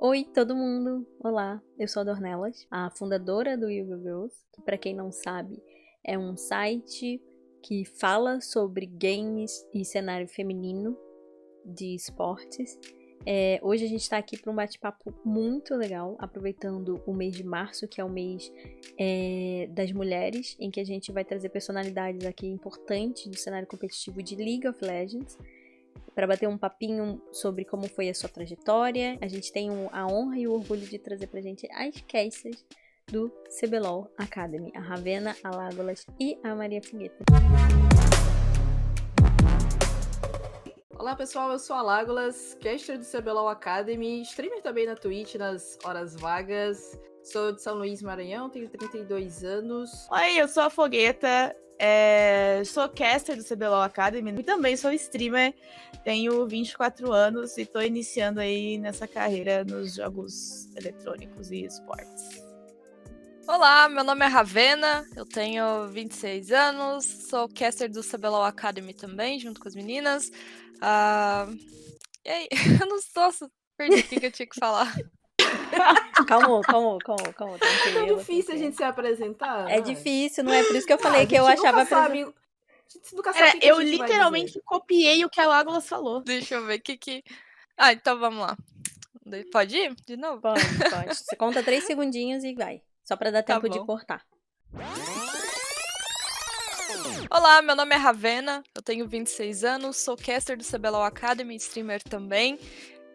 Oi, todo mundo! Olá, eu sou a Dornelas, a fundadora do Yuga Girls, que pra quem não sabe, é um site que fala sobre games e cenário feminino de esportes. Hoje a gente tá aqui para um bate-papo muito legal, aproveitando o mês de março, que é o mês das mulheres, em que a gente vai trazer personalidades aqui importantes do cenário competitivo de League of Legends, para bater um papinho sobre como foi a sua trajetória. A gente tem a honra e o orgulho de trazer pra gente as casters do CBLOL Academy, a Ravena, a Lágolas e a Maria Fogueta. Olá pessoal, eu sou a Lágolas, caster do CBLOL Academy, streamer também na Twitch nas horas vagas. Sou de São Luís, Maranhão, tenho 32 anos. Oi, eu sou a Fogueta, sou caster do CBLOL Academy e também sou streamer, tenho 24 anos e tô iniciando aí nessa carreira nos jogos eletrônicos e esportes. Olá, meu nome é Ravena, eu tenho 26 anos, sou caster do CBLOL Academy também, junto com as meninas. E aí, eu não sei, perdi o que eu tinha que falar. Calma, tranquilo. É difícil a gente se apresentar. É difícil, não é? Por isso que eu falei que eu achava... A gente nunca sabe o que eu a gente literalmente copiei o que a Lágolas falou. Deixa eu ver o que... Ah, então vamos lá. Pode ir? De novo? Pode. Você conta 3 segundinhos e vai. Só pra dar tempo de cortar. Olá, meu nome é Ravena, eu tenho 26 anos, sou caster do CBLOL Academy, streamer também.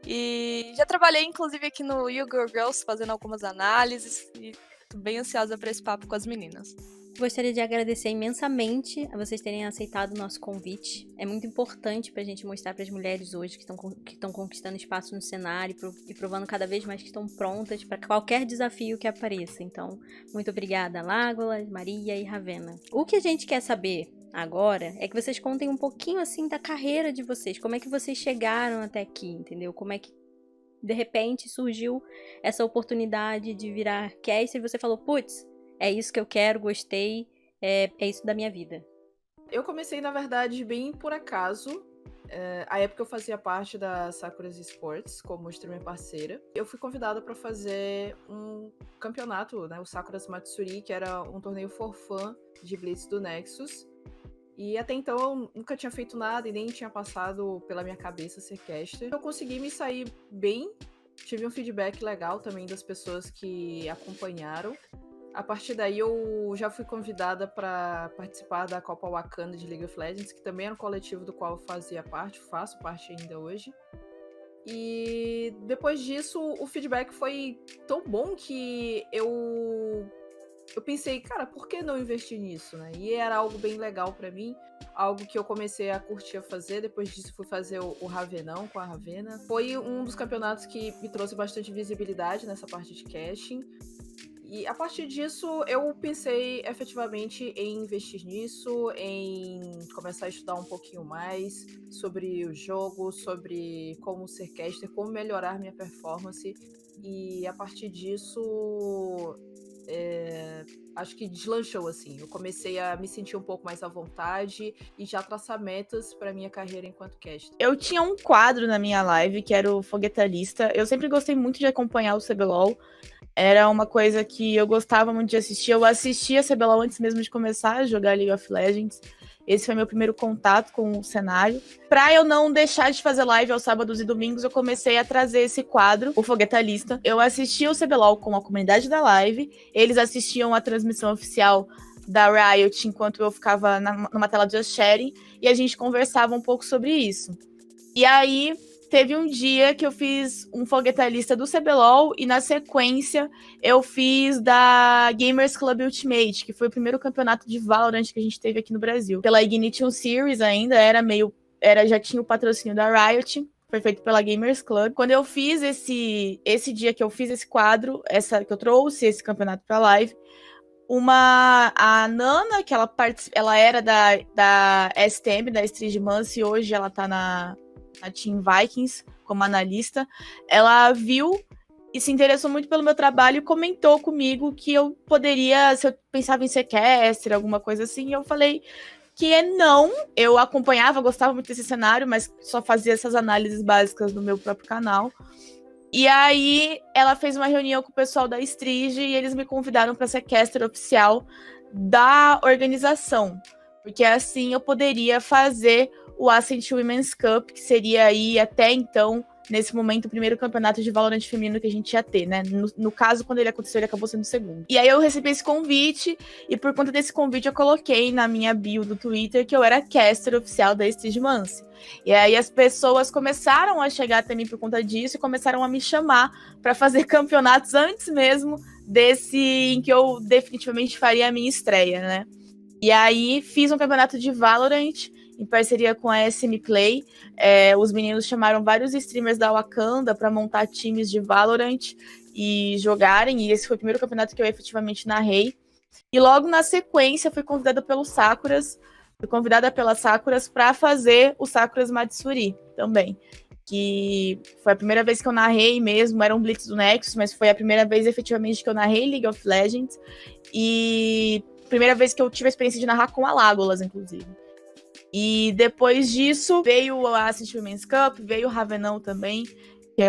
E já trabalhei, inclusive, aqui no Yuga Girls, fazendo algumas análises. E tô bem ansiosa para esse papo com as meninas. Gostaria de agradecer imensamente a vocês terem aceitado o nosso convite. É muito importante pra gente mostrar para as mulheres hoje que estão conquistando espaço no cenário e provando cada vez mais que estão prontas para qualquer desafio que apareça. Então, muito obrigada, Lágolas, Maria e Ravena. O que a gente quer saber agora é que vocês contem um pouquinho assim da carreira de vocês. Como é que vocês chegaram até aqui, entendeu? Como é que de repente surgiu essa oportunidade de virar caster e você falou, putz, é isso que eu quero, gostei, é isso da minha vida. Eu comecei, na verdade, bem por acaso. A época eu fazia parte da Sakura's Esports como streamer parceira. Eu fui convidada para fazer um campeonato, né, o Sakura's Matsuri, que era um torneio for fun de Blitz do Nexus. E até então eu nunca tinha feito nada e nem tinha passado pela minha cabeça ser caster. Eu consegui me sair bem, tive um feedback legal também das pessoas que acompanharam. A partir daí eu já fui convidada para participar da Copa Wakanda de League of Legends, que também era um coletivo do qual eu fazia parte, faço parte ainda hoje. E depois disso o feedback foi tão bom que eu pensei, cara, por que não investir nisso, né? E era algo bem legal para mim, algo que eu comecei a curtir a fazer. Depois disso fui fazer o Ravenão com a Ravena. Foi um dos campeonatos que me trouxe bastante visibilidade nessa parte de casting. E a partir disso, eu pensei efetivamente em investir nisso, em começar a estudar um pouquinho mais sobre o jogo, sobre como ser caster, como melhorar minha performance. E a partir disso, acho que deslanchou, assim. Eu comecei a me sentir um pouco mais à vontade e já traçar metas para minha carreira enquanto caster. Eu tinha um quadro na minha live, que era o Foguetalista. Eu sempre gostei muito de acompanhar o CBLOL. Era uma coisa que eu gostava muito de assistir. Eu assistia CBLOL antes mesmo de começar a jogar League of Legends. Esse foi meu primeiro contato com o cenário. Pra eu não deixar de fazer live aos sábados e domingos, eu comecei a trazer esse quadro, o Foguetalista. Eu assistia o CBLOL com a comunidade da live. Eles assistiam a transmissão oficial da Riot enquanto eu ficava numa tela de just sharing. E a gente conversava um pouco sobre isso. E aí teve um dia que eu fiz um Foguetalista do CBLOL e na sequência eu fiz da Gamers Club Ultimate, que foi o primeiro campeonato de Valorant que a gente teve aqui no Brasil. Pela Ignition Series ainda, já tinha o patrocínio da Riot, foi feito pela Gamers Club. Quando eu fiz esse dia que eu fiz esse quadro, que eu trouxe esse campeonato pra live, a Nana, que ela era da STM, da Street Mance, e hoje ela tá na Team Vikings como analista, ela viu e se interessou muito pelo meu trabalho e comentou comigo que eu poderia, se eu pensava em ser caster, alguma coisa assim, e eu falei que não, eu acompanhava, gostava muito desse cenário, mas só fazia essas análises básicas no meu próprio canal. E aí ela fez uma reunião com o pessoal da Strige e eles me convidaram para ser caster oficial da organização. Porque assim eu poderia fazer o Ascent Women's Cup, que seria aí até então, nesse momento, o primeiro campeonato de Valorant feminino que a gente ia ter, né? No caso, quando ele aconteceu, ele acabou sendo o segundo. E aí eu recebi esse convite, e por conta desse convite eu coloquei na minha bio do Twitter que eu era caster oficial da Strige Mance. E aí as pessoas começaram a chegar até mim por conta disso e começaram a me chamar para fazer campeonatos antes mesmo desse em que eu definitivamente faria a minha estreia, né? E aí fiz um campeonato de Valorant em parceria com a SM Play. Os meninos chamaram vários streamers da Wakanda para montar times de Valorant e jogarem, e esse foi o primeiro campeonato que eu efetivamente narrei. E logo na sequência fui convidada pelas Sakuras para fazer o Sakuras Matsuri também, que foi a primeira vez que eu narrei mesmo, era um Blitz do Nexus, mas foi a primeira vez efetivamente que eu narrei League of Legends, e primeira vez que eu tive a experiência de narrar com a Legolas, inclusive. E depois disso, veio o Ascent Women's Cup, veio o Ravenão também, que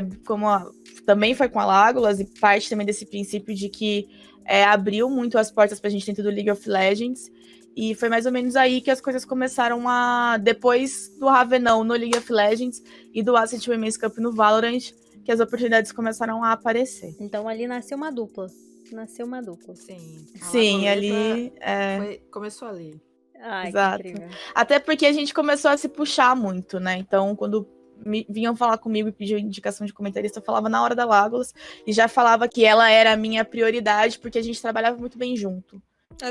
também foi com a Legolas, e parte também desse princípio de que abriu muito as portas pra gente dentro do League of Legends, e foi mais ou menos aí que as coisas começaram depois do Ravenão no League of Legends e do Ascent Women's Cup no Valorant, que as oportunidades começaram a aparecer. Então ali nasceu uma dupla. Sim. Sim, ali... Começou ali. Ai, exato. Que incrível. Até porque a gente começou a se puxar muito, né? Então, quando vinham falar comigo e pediam indicação de comentarista, eu falava na hora da Legolas e já falava que ela era a minha prioridade, porque a gente trabalhava muito bem junto.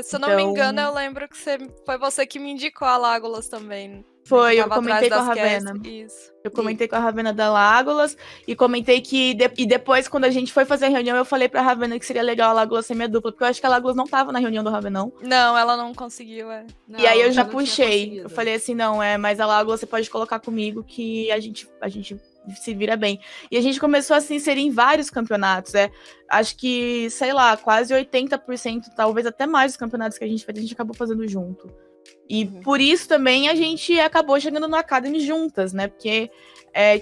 Se eu não me engano, eu lembro que foi você que me indicou a Legolas também. Foi, eu comentei com a Ravena. Isso. Eu comentei com a Ravena da Legolas e comentei que... E depois, quando a gente foi fazer a reunião, eu falei pra Ravena que seria legal a Legolas ser minha dupla, porque eu acho que a Legolas não tava na reunião do Ravenão. Não, ela não conseguiu, Não, e aí eu já puxei. Eu falei assim, não, mas a Legolas você pode colocar comigo que a gente se vira bem. E a gente começou a se inserir em vários campeonatos, acho que, sei lá, quase 80%, talvez até mais dos campeonatos que a gente fez, a gente acabou fazendo junto. E por isso também a gente acabou chegando no Academy juntas, né? Porque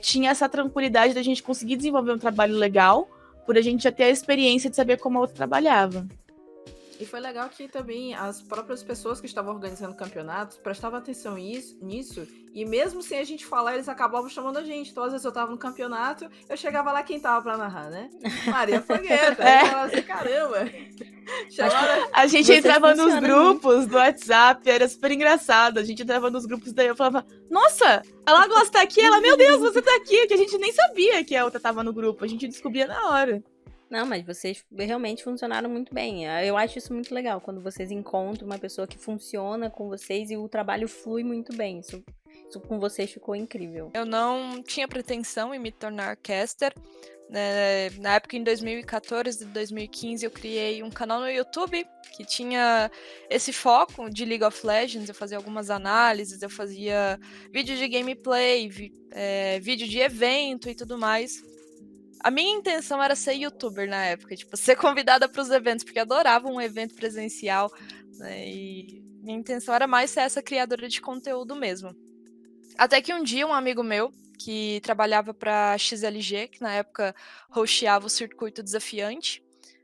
tinha essa tranquilidade da gente conseguir desenvolver um trabalho legal, por a gente já ter a experiência de saber como a outra trabalhava. E foi legal que também as próprias pessoas que estavam organizando campeonatos prestavam atenção nisso, e mesmo sem a gente falar, eles acabavam chamando a gente. Então, às vezes eu tava no campeonato, eu chegava lá, quem tava pra narrar, né? Maria Fogueta. Eu falava assim, caramba. A gente entrava nos grupos do WhatsApp, era super engraçado. A gente entrava nos grupos, daí eu falava, nossa, a Legolas tá aqui, ela, meu Deus, você tá aqui, que a gente nem sabia que a outra tava no grupo, a gente descobria na hora. Não, mas vocês realmente funcionaram muito bem. Eu acho isso muito legal, quando vocês encontram uma pessoa que funciona com vocês e o trabalho flui muito bem. Isso com vocês ficou incrível. Eu não tinha pretensão em me tornar caster. Na época, em 2014 e 2015, eu criei um canal no YouTube que tinha esse foco de League of Legends. Eu fazia algumas análises, eu fazia vídeo de gameplay, vídeo de evento e tudo mais. A minha intenção era ser youtuber na época, tipo, ser convidada para os eventos, porque eu adorava um evento presencial, né? E minha intenção era mais ser essa criadora de conteúdo mesmo. Até que um dia um amigo meu, que trabalhava para XLG, que na época hosteava o Circuito Desafiante,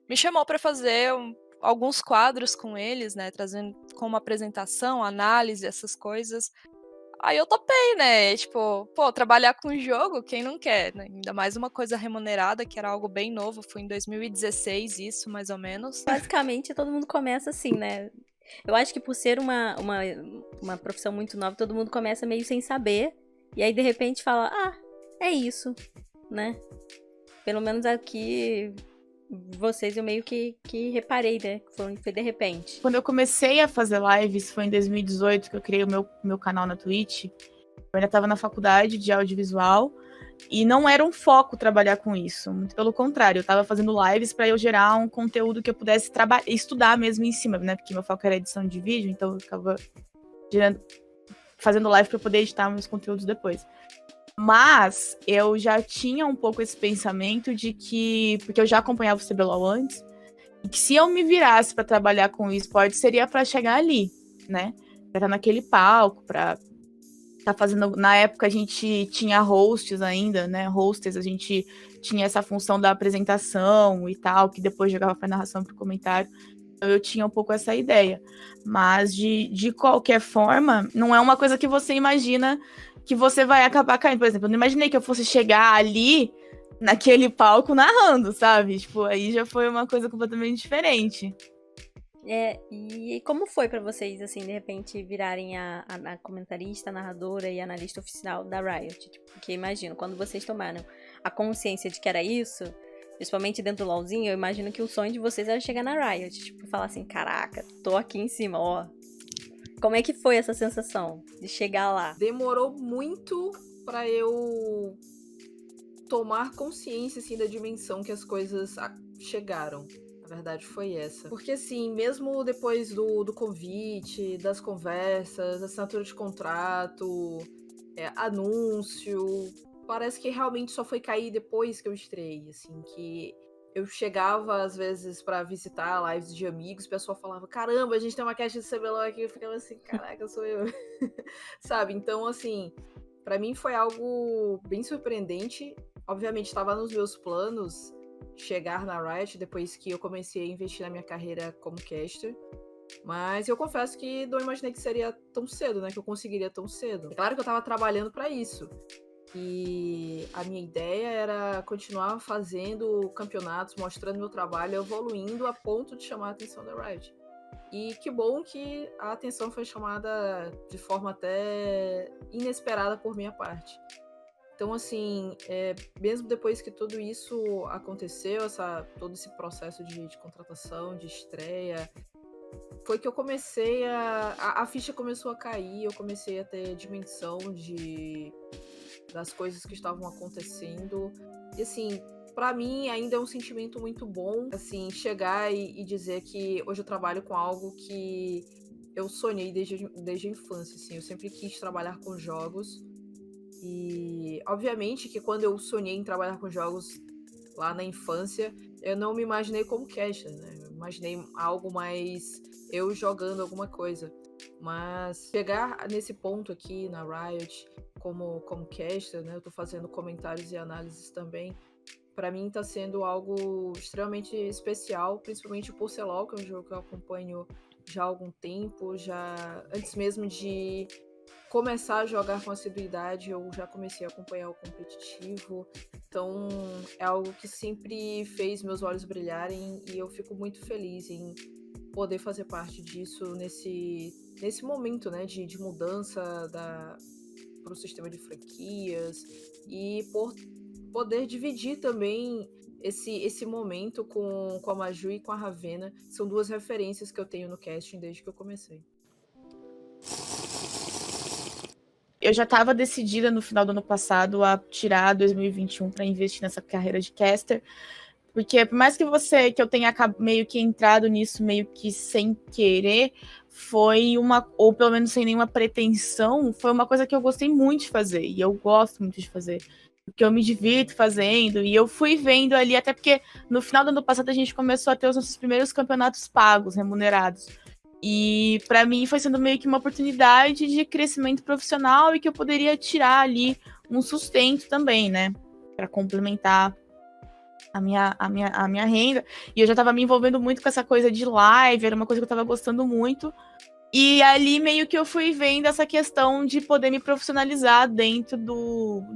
me chamou para fazer alguns quadros com eles, né, trazendo como apresentação, análise, essas coisas. Aí eu topei, né? Tipo, trabalhar com jogo, quem não quer, né? Ainda mais uma coisa remunerada, que era algo bem novo. Foi em 2016 isso, mais ou menos. Basicamente, todo mundo começa assim, né? Eu acho que por ser uma profissão muito nova, todo mundo começa meio sem saber. E aí, de repente, fala, é isso, né? Pelo menos aqui... Vocês eu meio que reparei, né? Foi de repente. Quando eu comecei a fazer lives, foi em 2018 que eu criei o meu canal na Twitch. Eu ainda estava na faculdade de audiovisual e não era um foco trabalhar com isso. Muito pelo contrário, eu estava fazendo lives para eu gerar um conteúdo que eu pudesse estudar mesmo em cima, né? Porque meu foco era edição de vídeo, então eu ficava fazendo live para poder editar meus conteúdos depois. Mas eu já tinha um pouco esse pensamento de que, porque eu já acompanhava o CBLOL antes, e que se eu me virasse para trabalhar com o esporte, seria para chegar ali, né? Pra estar naquele palco, para tá fazendo. Na época a gente tinha hosts ainda, né? Hostess, a gente tinha essa função da apresentação e tal, que depois jogava pra narração pro comentário. Então eu tinha um pouco essa ideia. Mas de qualquer forma, não é uma coisa que você imagina que você vai acabar caindo. Por exemplo, eu não imaginei que eu fosse chegar ali naquele palco narrando, sabe? Tipo, aí já foi uma coisa completamente diferente. E como foi pra vocês, assim, de repente, virarem a comentarista, a narradora e analista oficial da Riot? Tipo, porque imagino, quando vocês tomaram a consciência de que era isso, principalmente dentro do LoLzinho, eu imagino que o sonho de vocês era chegar na Riot. Tipo, falar assim, caraca, tô aqui em cima, ó. Como é que foi essa sensação de chegar lá? Demorou muito pra eu tomar consciência, assim, da dimensão que as coisas chegaram. A verdade foi essa. Porque, assim, mesmo depois do convite, das conversas, assinatura de contrato, anúncio, parece que realmente só foi cair depois que eu estreiei, assim, que eu chegava, às vezes, pra visitar lives de amigos, o pessoal falava, caramba, a gente tem uma caixa de CBLOL aqui, eu ficava assim, caraca, sou eu. Sabe? Então, assim, pra mim foi algo bem surpreendente. Obviamente, estava nos meus planos chegar na Riot depois que eu comecei a investir na minha carreira como caster. Mas eu confesso que não imaginei que seria tão cedo, né? Que eu conseguiria tão cedo. É claro que eu tava trabalhando para isso. E a minha ideia era continuar fazendo campeonatos, mostrando meu trabalho, evoluindo a ponto de chamar a atenção da Riot. E que bom que a atenção foi chamada de forma até inesperada por minha parte. Então, assim, mesmo depois que tudo isso aconteceu, todo esse processo de contratação, de estreia, foi que eu comecei a ficha começou a cair, eu comecei a ter dimensão das coisas que estavam acontecendo. E, assim, pra mim ainda é um sentimento muito bom, assim, chegar e dizer que hoje eu trabalho com algo que eu sonhei desde a infância, assim. Eu sempre quis trabalhar com jogos. E, obviamente, que quando eu sonhei em trabalhar com jogos lá na infância, eu não me imaginei como caster, né? Eu imaginei algo mais eu jogando alguma coisa. Mas chegar nesse ponto aqui na Riot como caster, né? Eu tô fazendo comentários e análises também. Pra mim tá sendo algo extremamente especial, principalmente por CLoL, que é um jogo que eu acompanho já há algum tempo, já antes mesmo de começar a jogar com assiduidade, eu já comecei a acompanhar o competitivo. Então, é algo que sempre fez meus olhos brilharem e eu fico muito feliz em poder fazer parte disso nesse momento, né, de mudança para o sistema de franquias e por poder dividir também esse momento com a Maju e com a Ravena. São duas referências que eu tenho no casting desde que eu comecei. Eu já estava decidida no final do ano passado a tirar 2021 para investir nessa carreira de caster, porque por mais que eu tenha meio que entrado nisso meio que sem querer, ou pelo menos sem nenhuma pretensão, foi uma coisa que eu gostei muito de fazer, e eu gosto muito de fazer, porque eu me divirto fazendo, e eu fui vendo ali, até porque no final do ano passado a gente começou a ter os nossos primeiros campeonatos pagos, remunerados. E para mim foi sendo meio que uma oportunidade de crescimento profissional e que eu poderia tirar ali um sustento também, né? Para complementar a minha renda. E eu já estava me envolvendo muito com essa coisa de live, era uma coisa que eu estava gostando muito. E ali meio que eu fui vendo essa questão de poder me profissionalizar dentro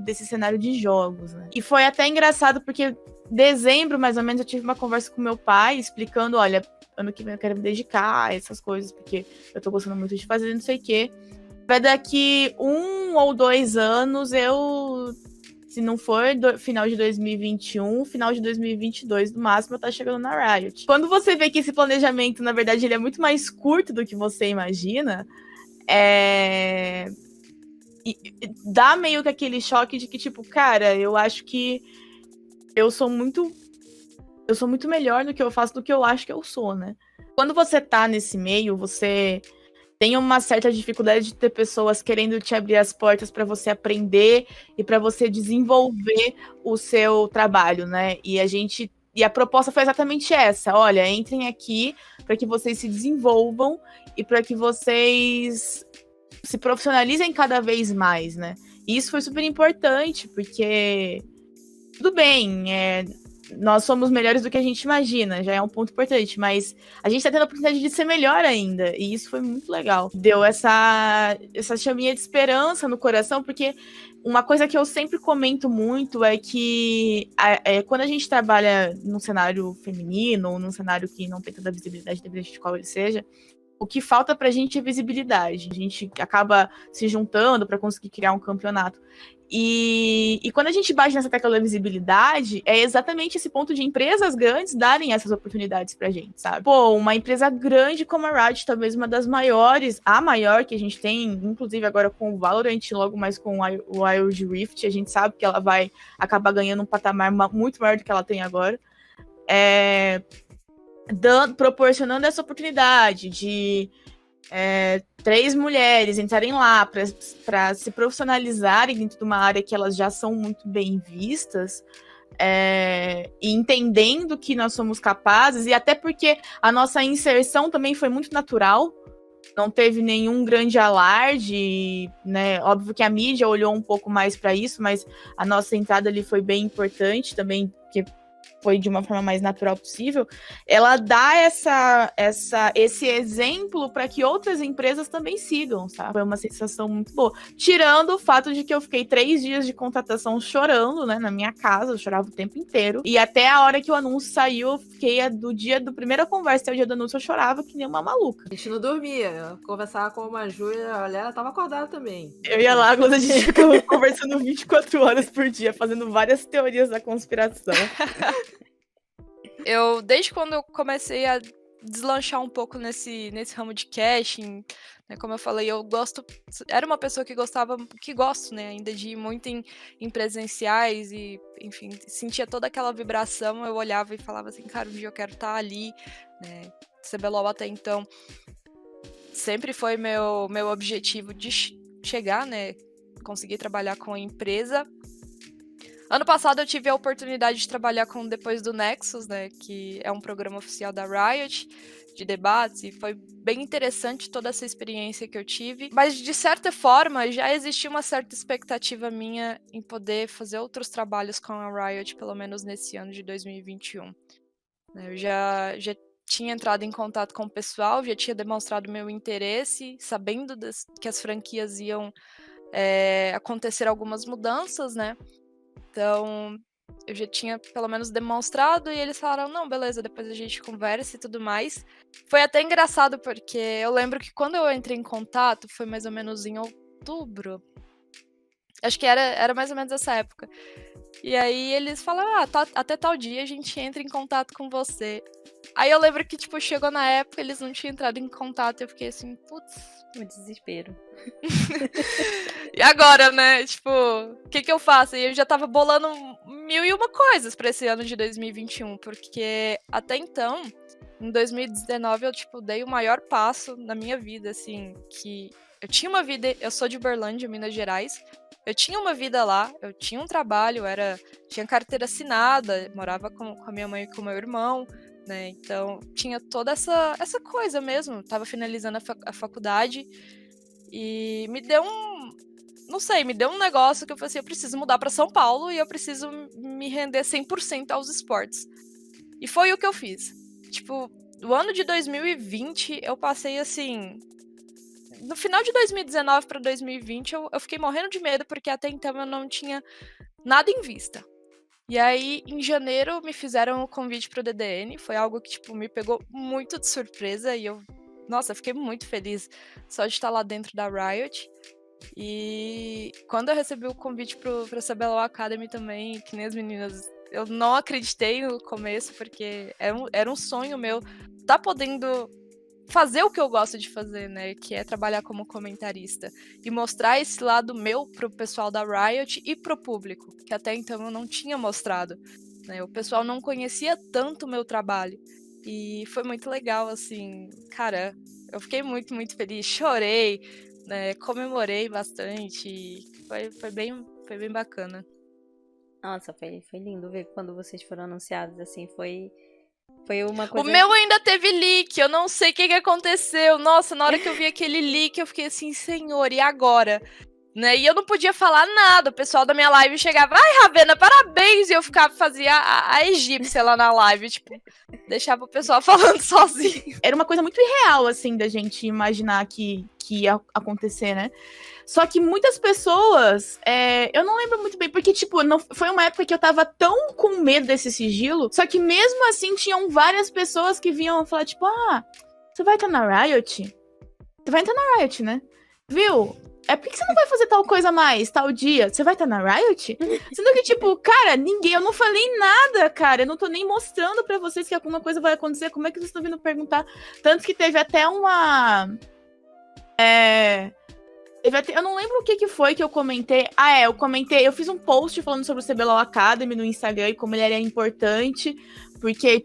desse cenário de jogos, né? E foi até engraçado porque dezembro, mais ou menos, eu tive uma conversa com meu pai explicando, olha, ano que vem eu quero me dedicar a essas coisas, porque eu tô gostando muito de fazer, não sei o quê. Vai daqui 1 ou 2 anos, se não for final de 2021, final de 2022, no máximo, eu tá chegando na Riot. Quando você vê que esse planejamento, na verdade, ele é muito mais curto do que você imagina, dá meio que aquele choque de que, tipo, cara, eu acho que eu sou muito melhor no que eu faço do que eu acho que eu sou, né? Quando você tá nesse meio, você tem uma certa dificuldade de ter pessoas querendo te abrir as portas para você aprender e para você desenvolver o seu trabalho, né? E a proposta foi exatamente essa. Olha, entrem aqui para que vocês se desenvolvam e para que vocês se profissionalizem cada vez mais, né? E isso foi super importante, porque tudo bem, nós somos melhores do que a gente imagina, já é um ponto importante, mas a gente tá tendo a oportunidade de ser melhor ainda, e isso foi muito legal. Deu essa chaminha de esperança no coração, porque uma coisa que eu sempre comento muito é que quando a gente trabalha num cenário feminino, ou num cenário que não tem tanta visibilidade, independente de qual ele seja, o que falta pra gente é visibilidade. A gente acaba se juntando para conseguir criar um campeonato. E quando a gente bate nessa tecla da visibilidade, é exatamente esse ponto de empresas grandes darem essas oportunidades pra gente, sabe? Pô, uma empresa grande como a Riot, talvez uma das maiores, a maior que a gente tem, inclusive agora com o Valorant, logo mais com o Wild Rift, a gente sabe que ela vai acabar ganhando um patamar muito maior do que ela tem agora. Proporcionando essa oportunidade de 3 mulheres entrarem lá para se profissionalizarem dentro de uma área que elas já são muito bem vistas, e entendendo que nós somos capazes, e até porque a nossa inserção também foi muito natural, não teve nenhum grande alarde, né? Óbvio que a mídia olhou um pouco mais para isso, mas a nossa entrada ali foi bem importante também, porque foi de uma forma mais natural possível, ela dá esse exemplo para que outras empresas também sigam, sabe? Foi uma sensação muito boa. Tirando o fato de que eu fiquei 3 dias de contratação chorando, né, na minha casa, eu chorava o tempo inteiro. E até a hora que o anúncio saiu, eu fiquei do dia do primeira conversa até o dia do anúncio, eu chorava que nem uma maluca. A gente não dormia. Eu conversava com uma Júlia, olha, ela tava acordada também. Eu ia lá quando a gente ficava conversando 24 horas por dia, fazendo várias teorias da conspiração. Desde quando eu comecei a deslanchar um pouco nesse ramo de casting, né, como eu falei, era uma pessoa que gosto, né, ainda de ir muito em presenciais e, enfim, sentia toda aquela vibração, eu olhava e falava assim, cara, um dia eu quero estar ali, né, CBLOL até então sempre foi meu objetivo de chegar, né, conseguir trabalhar com a empresa. Ano passado eu tive a oportunidade de trabalhar com Depois do Nexus, né, que é um programa oficial da Riot, de debates, e foi bem interessante toda essa experiência que eu tive. Mas, de certa forma, já existia uma certa expectativa minha em poder fazer outros trabalhos com a Riot, pelo menos nesse ano de 2021. Eu já tinha entrado em contato com o pessoal, já tinha demonstrado meu interesse, sabendo que as franquias iam acontecer algumas mudanças, né? Então, eu já tinha pelo menos demonstrado e eles falaram, não, beleza, depois a gente conversa e tudo mais. Foi até engraçado porque eu lembro que quando eu entrei em contato, foi mais ou menos em outubro. Acho que era mais ou menos essa época. E aí eles falaram, até tal dia a gente entra em contato com você. Aí eu lembro que, tipo, chegou na época, eles não tinham entrado em contato, eu fiquei assim, putz. O desespero. E agora, né? Tipo, o que eu faço? E eu já tava bolando 1001 coisas pra esse ano de 2021, porque até então, em 2019, eu, tipo, dei o maior passo na minha vida, assim, que eu tinha uma vida, eu sou de Uberlândia, Minas Gerais, eu tinha uma vida lá, eu tinha um trabalho, tinha carteira assinada, morava com a minha mãe e com o meu irmão, né? Então, tinha toda essa coisa mesmo. Tava finalizando a faculdade e me deu um negócio que eu falei assim, eu preciso mudar para São Paulo e eu preciso me render 100% aos esportes. E foi o que eu fiz. Tipo, o ano de 2020, eu passei assim... No final de 2019 para 2020, eu fiquei morrendo de medo, porque até então eu não tinha nada em vista. E aí, em janeiro, me fizeram o convite pro DDN. Foi algo que, tipo, me pegou muito de surpresa. E eu fiquei muito feliz só de estar lá dentro da Riot. E quando eu recebi o convite pro CBLOL Academy também, que nem as meninas, eu não acreditei no começo, porque era um sonho meu tá podendo fazer o que eu gosto de fazer, né, que é trabalhar como comentarista e mostrar esse lado meu pro pessoal da Riot e pro público, que até então eu não tinha mostrado, né, o pessoal não conhecia tanto o meu trabalho e foi muito legal, assim, cara, eu fiquei muito, muito feliz, chorei, né, comemorei bastante, foi bem bacana. Nossa, foi lindo ver quando vocês foram anunciados, assim, foi Foi uma O coisa... meu ainda teve leak, eu não sei o que aconteceu. Nossa, na hora que eu vi aquele leak, eu fiquei assim, senhor, e agora? Né? E eu não podia falar nada. O pessoal da minha live chegava, ai, Ravena, parabéns! E eu fazia a egípcia lá na live, tipo, deixava o pessoal falando sozinho. Era uma coisa muito irreal, assim, da gente imaginar que ia acontecer, né? Só que muitas pessoas, eu não lembro muito bem, porque, tipo, não, foi uma época que eu tava tão com medo desse sigilo, só que mesmo assim tinham várias pessoas que vinham falar, tipo, você vai estar na Riot? Você vai entrar na Riot, né? Viu? Por que você não vai fazer tal coisa mais, tal dia? Você vai estar na Riot? Sendo que, tipo, cara, eu não falei nada, cara. Eu não tô nem mostrando pra vocês que alguma coisa vai acontecer. Como é que vocês estão vindo perguntar? Tanto que teve até uma... eu não lembro o que foi que eu comentei. Eu fiz um post falando sobre o CBLOL Academy no Instagram e como ele era importante, porque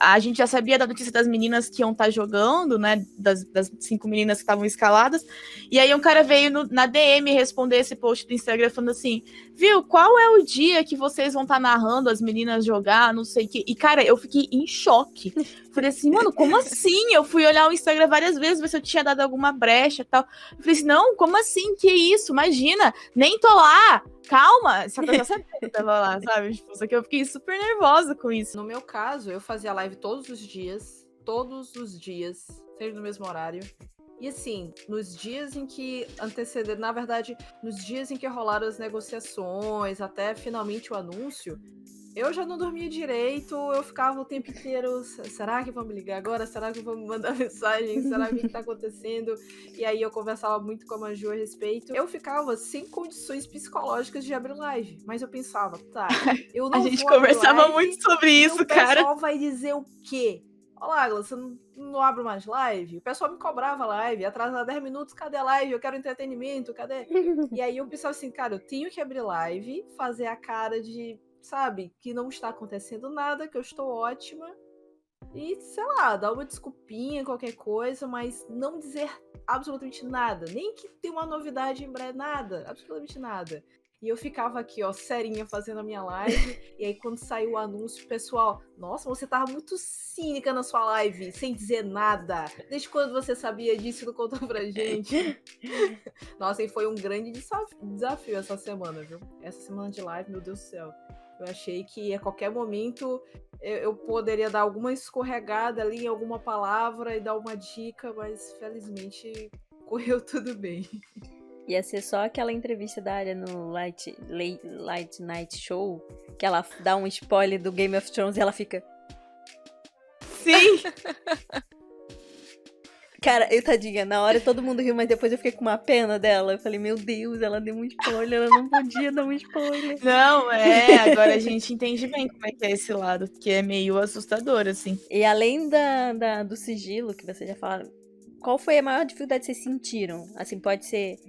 a gente já sabia da notícia das meninas que iam estar jogando, né? Das 5 meninas que estavam escaladas. E aí um cara veio na DM responder esse post do Instagram falando assim, viu, qual é o dia que vocês vão estar narrando as meninas jogar, não sei o quê. E, cara, eu fiquei em choque. Falei assim, mano, como assim? Eu fui olhar o Instagram várias vezes, ver se eu tinha dado alguma brecha e tal. Eu falei assim, não, como assim? Que isso? Imagina, nem tô lá. Calma, só que eu já sabia que eu tava lá, sabe? Tipo, só que eu fiquei super nervosa com isso. No meu caso, eu fazia live todos os dias, sempre no mesmo horário. E assim, nos dias em que antecederam, na verdade, nos dias em que rolaram as negociações, até finalmente o anúncio, eu já não dormia direito, eu ficava o tempo inteiro, será que vão me ligar agora? Será que vão me mandar mensagem? Será que o que tá acontecendo? E aí eu conversava muito com a Maju a respeito. Eu ficava sem condições psicológicas de abrir live, mas eu pensava, tá, eu não A gente vou abrir conversava live, muito sobre isso, o cara. pessoal vai dizer o quê? Olá, você não abre mais live? O pessoal me cobrava live, atrasar 10 minutos, cadê a live? Eu quero entretenimento, cadê? E aí eu pensava assim, cara, eu tenho que abrir live, fazer a cara de, sabe, que não está acontecendo nada, que eu estou ótima. E, sei lá, dar uma desculpinha, qualquer coisa, mas não dizer absolutamente nada. Nem que tenha uma novidade em breve, nada, absolutamente nada. E eu ficava aqui, ó, serinha, fazendo a minha live. E aí, quando saiu o anúncio, o pessoal, nossa, você tava muito cínica na sua live, sem dizer nada. Desde quando você sabia disso e não contou pra gente? Nossa, e foi um grande desafio essa semana, viu? Essa semana de live, meu Deus do céu. Eu achei que a qualquer momento eu poderia dar alguma escorregada ali em alguma palavra e dar uma dica, mas felizmente correu tudo bem. Ia ser só aquela entrevista da área no Light Night Show, que ela dá um spoiler do Game of Thrones e ela fica... Sim! Cara, tadinha, na hora todo mundo riu, mas depois eu fiquei com uma pena dela. Eu falei, meu Deus, ela deu um spoiler, ela não podia dar um spoiler. Não, agora a gente entende bem como é que é esse lado, que é meio assustador, assim. E além do sigilo, que vocês já falaram, qual foi a maior dificuldade que vocês sentiram? Assim, pode ser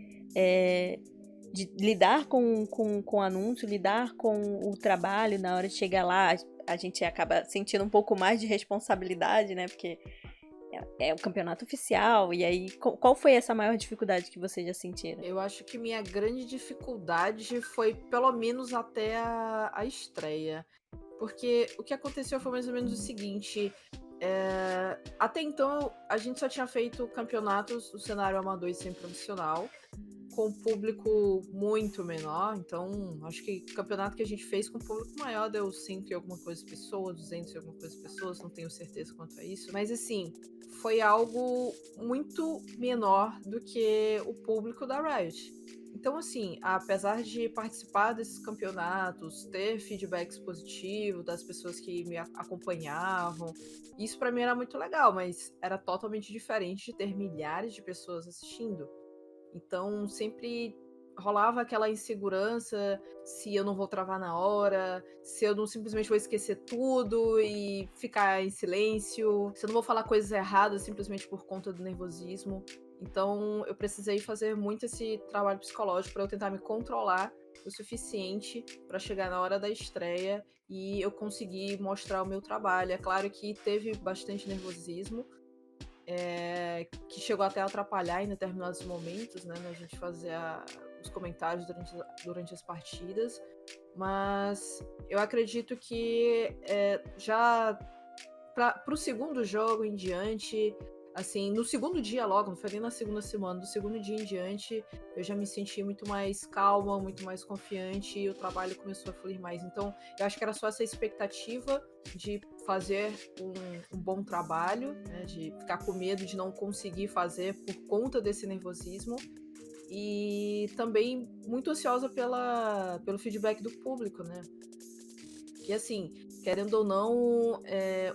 de lidar com o anúncio, lidar com o trabalho na hora de chegar lá, a gente acaba sentindo um pouco mais de responsabilidade, né? Porque é o campeonato oficial, e aí qual foi essa maior dificuldade que vocês já sentiram? Eu acho que minha grande dificuldade foi pelo menos até a estreia. Porque o que aconteceu foi mais ou menos o seguinte, até então a gente só tinha feito campeonatos do cenário amador e semi-profissional, com público muito menor, então acho que o campeonato que a gente fez com público maior deu 100 e alguma coisa pessoas, 200 e alguma coisa pessoas, não tenho certeza quanto a isso, mas assim, foi algo muito menor do que o público da Riot. Então assim, apesar de participar desses campeonatos, ter feedbacks positivos das pessoas que me acompanhavam, isso pra mim era muito legal, mas era totalmente diferente de ter milhares de pessoas assistindo. Então, sempre rolava aquela insegurança se eu não vou travar na hora, se eu não simplesmente vou esquecer tudo e ficar em silêncio, se eu não vou falar coisas erradas simplesmente por conta do nervosismo. Então, eu precisei fazer muito esse trabalho psicológico para eu tentar me controlar o suficiente para chegar na hora da estreia e eu conseguir mostrar o meu trabalho. É claro que teve bastante nervosismo, que chegou até a atrapalhar em determinados momentos, né, a gente fazer os comentários durante as partidas, mas eu acredito que já pro segundo jogo em diante, assim, no segundo dia logo, não foi nem na segunda semana, do segundo dia em diante, eu já me senti muito mais calma, muito mais confiante e o trabalho começou a fluir mais. Então, eu acho que era só essa expectativa de fazer um bom trabalho, né, de ficar com medo de não conseguir fazer por conta desse nervosismo. E também muito ansiosa pelo feedback do público, né? Que assim, querendo ou não,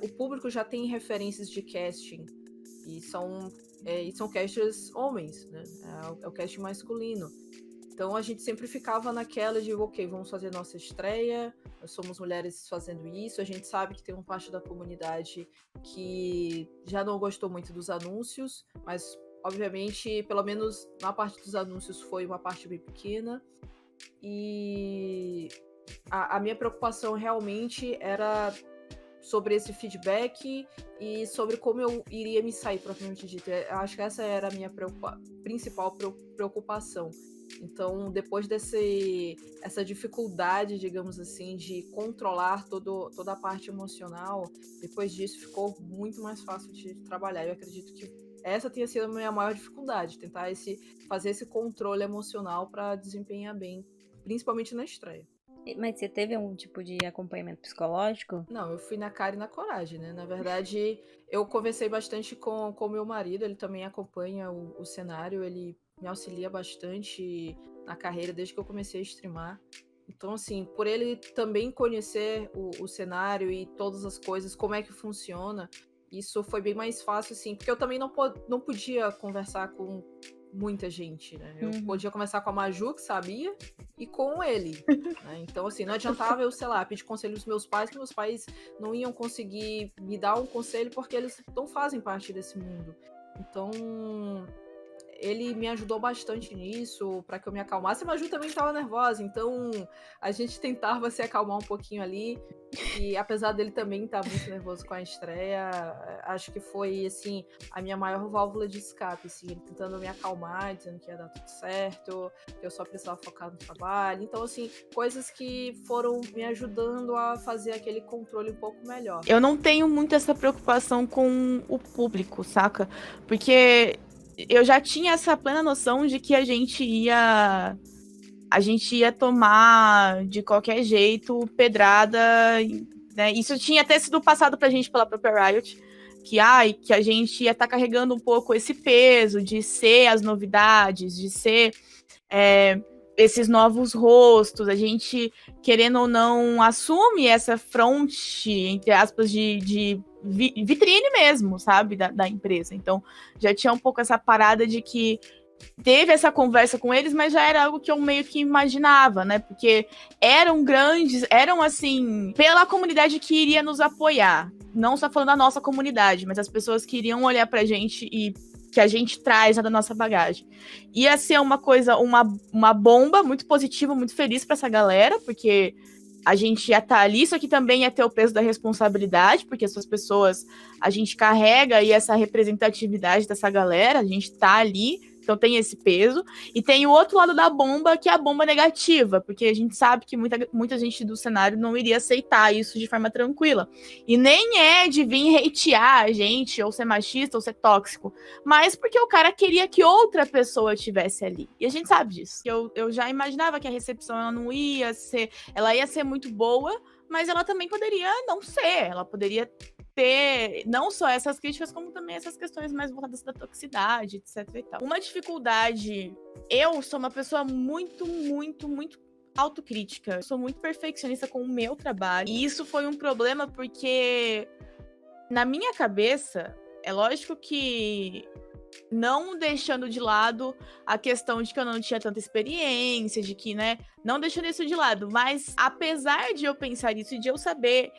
o público já tem referências de casting e são casters homens, né? É o casting masculino. Então a gente sempre ficava naquela de, ok, vamos fazer nossa estreia, nós somos mulheres fazendo isso, a gente sabe que tem uma parte da comunidade que já não gostou muito dos anúncios, mas obviamente, pelo menos na parte dos anúncios foi uma parte bem pequena. E a minha preocupação realmente era sobre esse feedback e sobre como eu iria me sair, propriamente dito. Eu acho que essa era a minha principal preocupação. Então, depois essa dificuldade, digamos assim, de controlar toda a parte emocional, depois disso ficou muito mais fácil de trabalhar. Eu acredito que essa tenha sido a minha maior dificuldade, tentar fazer esse controle emocional para desempenhar bem, principalmente na estreia. Mas você teve algum tipo de acompanhamento psicológico? Não, eu fui na cara e na coragem, né? Na verdade, eu conversei bastante com o meu marido, ele também acompanha o cenário, ele me auxilia bastante na carreira desde que eu comecei a streamar. Então, assim, por ele também conhecer o cenário e todas as coisas, como é que funciona, isso foi bem mais fácil, assim, porque eu também não podia conversar com muita gente, né? Eu podia conversar com a Maju, que sabia, e com ele, né? Então, assim, não adiantava eu, sei lá, pedir conselho dos meus pais, que meus pais não iam conseguir me dar um conselho porque eles não fazem parte desse mundo. Então, ele me ajudou bastante nisso, para que eu me acalmasse. A Maju também estava nervosa, então a gente tentava se acalmar um pouquinho ali. E apesar dele também estar muito nervoso com a estreia, acho que foi, assim, a minha maior válvula de escape, assim, ele tentando me acalmar, dizendo que ia dar tudo certo, que eu só precisava focar no trabalho. Então, assim, coisas que foram me ajudando a fazer aquele controle um pouco melhor. Eu não tenho muito essa preocupação com o público, saca? Porque eu já tinha essa plena noção de que a gente ia tomar de qualquer jeito pedrada, né? Isso tinha até sido passado pra gente pela própria Riot, que a gente ia estar carregando um pouco esse peso de ser as novidades, de ser esses novos rostos, a gente, querendo ou não, assume essa fronte, entre aspas, de vitrine mesmo, sabe, da empresa. Então, já tinha um pouco essa parada de que teve essa conversa com eles, mas já era algo que eu meio que imaginava, né? Porque eram assim, pela comunidade que iria nos apoiar. Não só falando da nossa comunidade, mas as pessoas que iriam olhar pra gente e que a gente traz da nossa bagagem. Ia ser uma coisa, uma bomba muito positiva, muito feliz pra essa galera, porque a gente ia estar ali, só que também ia ter o peso da responsabilidade, porque essas pessoas, a gente carrega aí essa representatividade dessa galera, a gente tá ali, então tem esse peso. E tem o outro lado da bomba, que é a bomba negativa, porque a gente sabe que muita gente do cenário não iria aceitar isso de forma tranquila. E nem é de vir hatear a gente, ou ser machista, ou ser tóxico, mas porque o cara queria que outra pessoa estivesse ali. E a gente sabe disso. Eu já imaginava que a recepção ela ia ser muito boa, mas ela também poderia não ser. Ela poderia ter não só essas críticas, como também essas questões mais voltadas da toxicidade, etc e tal. Uma dificuldade, eu sou uma pessoa muito, muito, muito autocrítica. Eu sou muito perfeccionista com o meu trabalho. E isso foi um problema porque, na minha cabeça, é lógico que não deixando de lado a questão de que eu não tinha tanta experiência, de que, né, não deixando isso de lado, mas apesar de eu pensar isso e de eu saber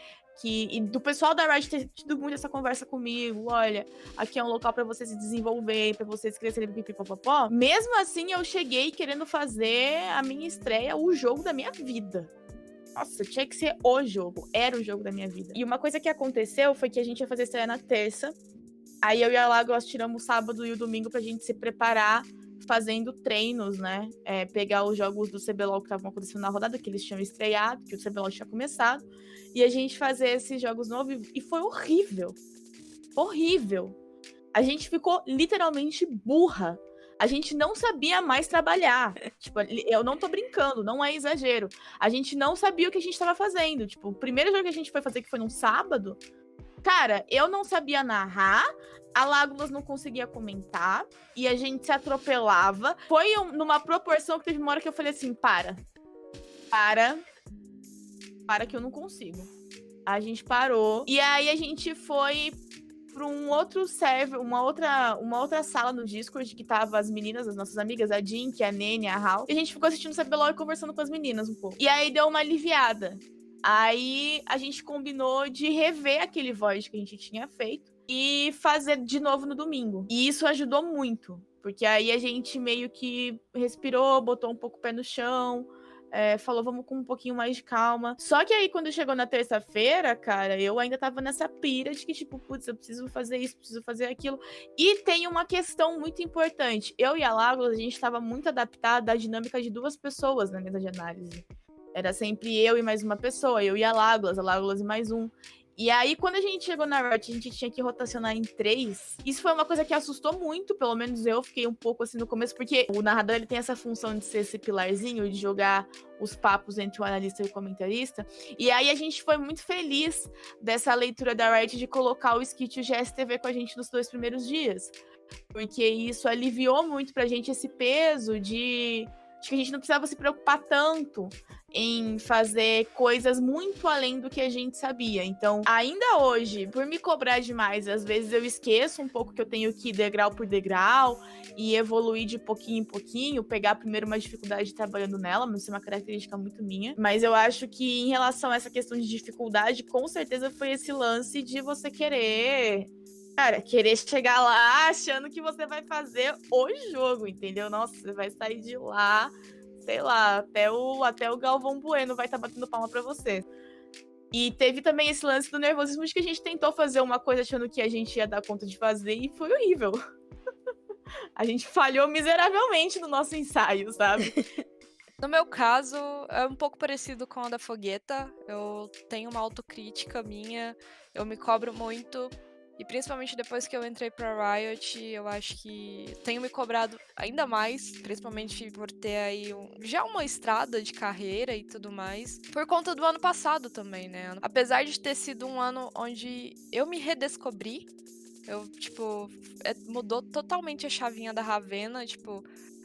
e do pessoal da Riot ter tido muito essa conversa comigo, olha, aqui é um local pra você se desenvolver, pra vocês crescerem, pipipopopó, mesmo assim eu cheguei querendo fazer a minha estreia, o jogo da minha vida. Nossa, tinha que ser o jogo, era o jogo da minha vida. E uma coisa que aconteceu foi que a gente ia fazer estreia na terça, aí eu e a Lago, nós tiramos o sábado e o domingo pra gente se preparar fazendo treinos, né? Pegar os jogos do CBLOL que estavam acontecendo na rodada, que eles tinham estreado, que o CBLOL tinha começado, e a gente fazer esses jogos novos, e foi horrível. Horrível. A gente ficou literalmente burra. A gente não sabia mais trabalhar. Tipo, eu não tô brincando, não é exagero. A gente não sabia o que a gente tava fazendo. Tipo, o primeiro jogo que a gente foi fazer, que foi num sábado, cara, eu não sabia narrar, a Lágulas não conseguia comentar, e a gente se atropelava. Foi numa proporção que teve uma hora que eu falei assim, para que eu não consigo. A gente parou, e aí a gente foi para um outro server, uma outra sala no Discord, que tava as meninas, as nossas amigas, a Jink, a Nene, a Hal, e a gente ficou assistindo o CBLOL e conversando com as meninas um pouco. E aí deu uma aliviada. Aí a gente combinou de rever aquele void que a gente tinha feito e fazer de novo no domingo. E isso ajudou muito, porque aí a gente meio que respirou, botou um pouco o pé no chão, falou, vamos com um pouquinho mais de calma. Só que aí, quando chegou na terça-feira, cara, eu ainda tava nessa pira de que, tipo, putz, eu preciso fazer isso, preciso fazer aquilo. E tem uma questão muito importante. Eu e a Lágulas, a gente tava muito adaptada à dinâmica de 2 pessoas na mesa de análise. Era sempre eu e mais uma pessoa, eu e a Lágulas e mais um. E aí, quando a gente chegou na Riot, a gente tinha que rotacionar em 3. Isso foi uma coisa que assustou muito, pelo menos eu fiquei um pouco assim no começo, porque o narrador ele tem essa função de ser esse pilarzinho, de jogar os papos entre o analista e o comentarista. E aí a gente foi muito feliz dessa leitura da Riot de colocar o Skit e o GSTV com a gente nos 2 primeiros dias. Porque isso aliviou muito pra gente esse peso de que a gente não precisava se preocupar tanto em fazer coisas muito além do que a gente sabia. Então, ainda hoje, por me cobrar demais, às vezes eu esqueço um pouco que eu tenho que ir degrau por degrau e evoluir de pouquinho em pouquinho, pegar primeiro uma dificuldade trabalhando nela, mas isso é uma característica muito minha. Mas eu acho que em relação a essa questão de dificuldade, com certeza foi esse lance de você querer chegar lá achando que você vai fazer o jogo, entendeu? Nossa, você vai sair de lá, sei lá, até o Galvão Bueno vai estar batendo palma pra você. E teve também esse lance do nervosismo de que a gente tentou fazer uma coisa achando que a gente ia dar conta de fazer e foi horrível. A gente falhou miseravelmente no nosso ensaio, sabe? No meu caso, é um pouco parecido com a da Fogueta. Eu tenho uma autocrítica minha, eu me cobro muito. E principalmente depois que eu entrei pra Riot, eu acho que tenho me cobrado ainda mais, principalmente por ter aí já uma estrada de carreira e tudo mais, por conta do ano passado também, né? Apesar de ter sido um ano onde eu me redescobri, eu, tipo, mudou totalmente a chavinha da Ravena, tipo,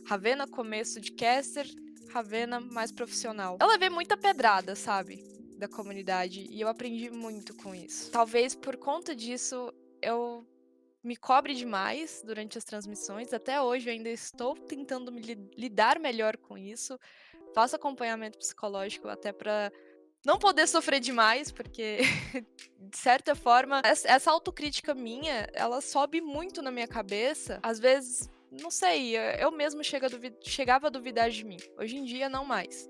Ravena começo de caster, Ravena mais profissional. Eu levei muita pedrada, sabe? Da comunidade, e eu aprendi muito com isso. Talvez por conta disso eu me cobre demais durante as transmissões. Até hoje eu ainda estou tentando me lidar melhor com isso. Faço acompanhamento psicológico até pra não poder sofrer demais, porque de certa forma essa autocrítica minha, ela sobe muito na minha cabeça. Às vezes, não sei, eu mesmo chegava a duvidar de mim. Hoje em dia não mais.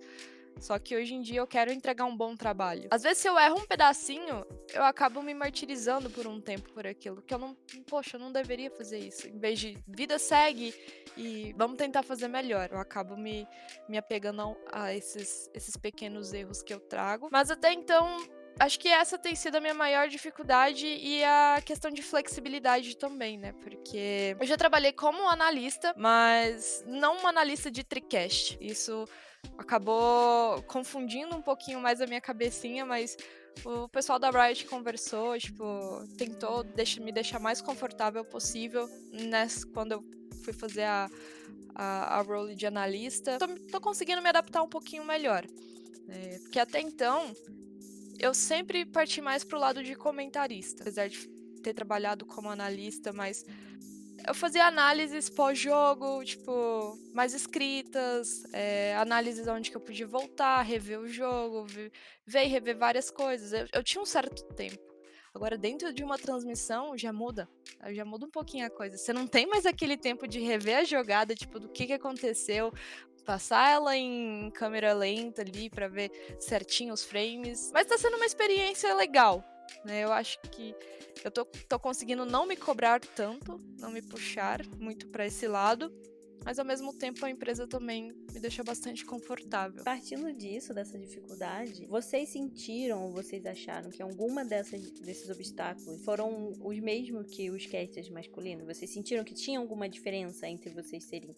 Só que hoje em dia eu quero entregar um bom trabalho. Às vezes, se eu erro um pedacinho, eu acabo me martirizando por um tempo por aquilo. Que eu não deveria fazer isso. Em vez de vida segue e vamos tentar fazer melhor. Eu acabo me apegando a esses pequenos erros que eu trago. Mas até então, acho que essa tem sido a minha maior dificuldade e a questão de flexibilidade também, né? Porque eu já trabalhei como analista, mas não um analista de TriCast. Isso acabou confundindo um pouquinho mais a minha cabecinha, mas o pessoal da Riot conversou, tipo, tentou me deixar mais confortável possível quando eu fui fazer a role de analista. Tô conseguindo me adaptar um pouquinho melhor. Porque até então, eu sempre parti mais pro lado de comentarista, apesar de ter trabalhado como analista, mas eu fazia análises pós-jogo, tipo, mais escritas, análises onde que eu podia voltar, rever o jogo, ver e rever várias coisas. Eu tinha um certo tempo. Agora, dentro de uma transmissão, já muda um pouquinho a coisa. Você não tem mais aquele tempo de rever a jogada, tipo, do que aconteceu, passar ela em câmera lenta ali pra ver certinho os frames. Mas tá sendo uma experiência legal, né? Eu acho que eu tô conseguindo não me cobrar tanto, não me puxar muito pra esse lado. mas ao mesmo tempo a empresa também me deixa bastante confortável. Partindo disso, dessa dificuldade, vocês sentiram ou vocês acharam que alguma desses obstáculos foram os mesmos que os casters masculinos? Vocês sentiram que tinha alguma diferença entre vocês serem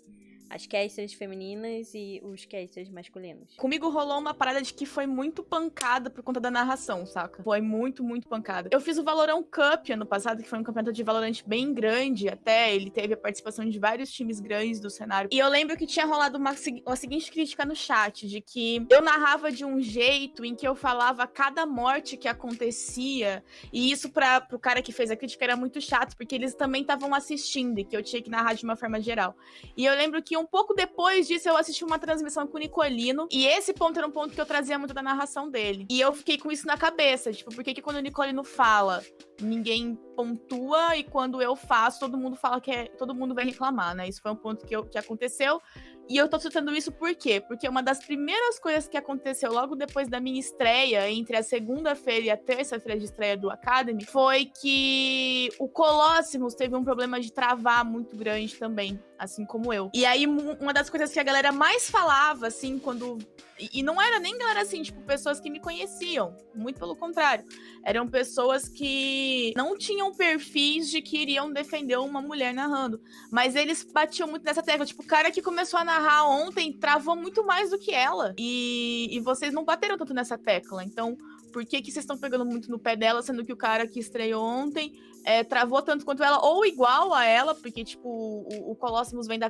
as casters femininas e os casters masculinos? Comigo rolou uma parada de que foi muito pancada por conta da narração, saca? Foi muito, muito pancada. Eu fiz o Valorant Cup ano passado, que foi um campeonato de Valorant bem grande até. Ele teve a participação de vários times grandes do cenário. E eu lembro que tinha rolado uma seguinte crítica no chat, de que eu narrava de um jeito em que eu falava cada morte que acontecia. E isso pro cara que fez a crítica era muito chato, porque eles também estavam assistindo e que eu tinha que narrar de uma forma geral. E eu lembro que um pouco depois disso eu assisti uma transmissão com o Nicolino, e esse ponto era um ponto que eu trazia muito da narração dele. E eu fiquei com isso na cabeça, tipo, por que quando o Nicolino fala, ninguém pontua, e quando eu faço, todo mundo fala todo mundo vai reclamar, né? Isso foi um ponto que aconteceu. E eu tô citando isso por quê? Porque uma das primeiras coisas que aconteceu logo depois da minha estreia, entre a segunda-feira e a terça-feira de estreia do Academy, foi que o Colossus teve um problema de travar muito grande também, assim como eu. E aí, uma das coisas que a galera mais falava, assim, quando... E não era nem galera, assim, tipo, pessoas que me conheciam. Muito pelo contrário. Eram pessoas que não tinham perfis de que iriam defender uma mulher narrando. Mas eles batiam muito nessa tecla. Tipo, o cara que começou a narrar ontem travou muito mais do que ela. E vocês não bateram tanto nessa tecla. Então, por que vocês estão pegando muito no pé dela, sendo que o cara que estreou ontem travou tanto quanto ela, ou igual a ela, porque, tipo, o Colossus vem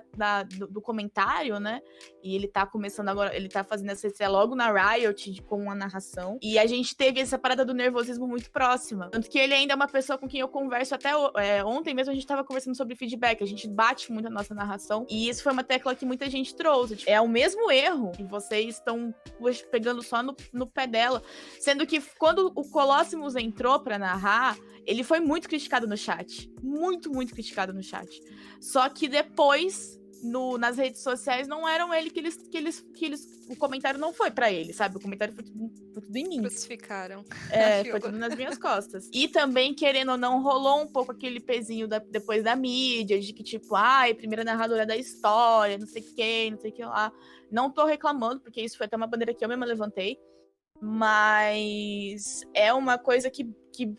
do comentário, né? E ele tá começando agora, ele tá fazendo essa estreia logo na Riot, com a narração. E a gente teve essa parada do nervosismo muito próxima. Tanto que ele ainda é uma pessoa com quem eu converso até ontem mesmo, a gente tava conversando sobre feedback, a gente bate muito a nossa narração. E isso foi uma tecla que muita gente trouxe. Tipo, é o mesmo erro, e vocês estão pegando só no pé dela. Sendo que quando o Colossus entrou pra narrar, ele foi muito criticado no chat. Muito, muito criticado no chat. Só que depois, nas redes sociais, não eram ele que eles o comentário não foi pra ele, sabe? O comentário foi tudo em mim. Crucificaram. Foi tudo nas minhas costas. E também, querendo ou não, rolou um pouco aquele pezinho depois da mídia, de que tipo, primeira narradora da história, não sei quem, não sei o que lá. Não tô reclamando, porque isso foi até uma bandeira que eu mesma levantei. Mas é uma coisa que,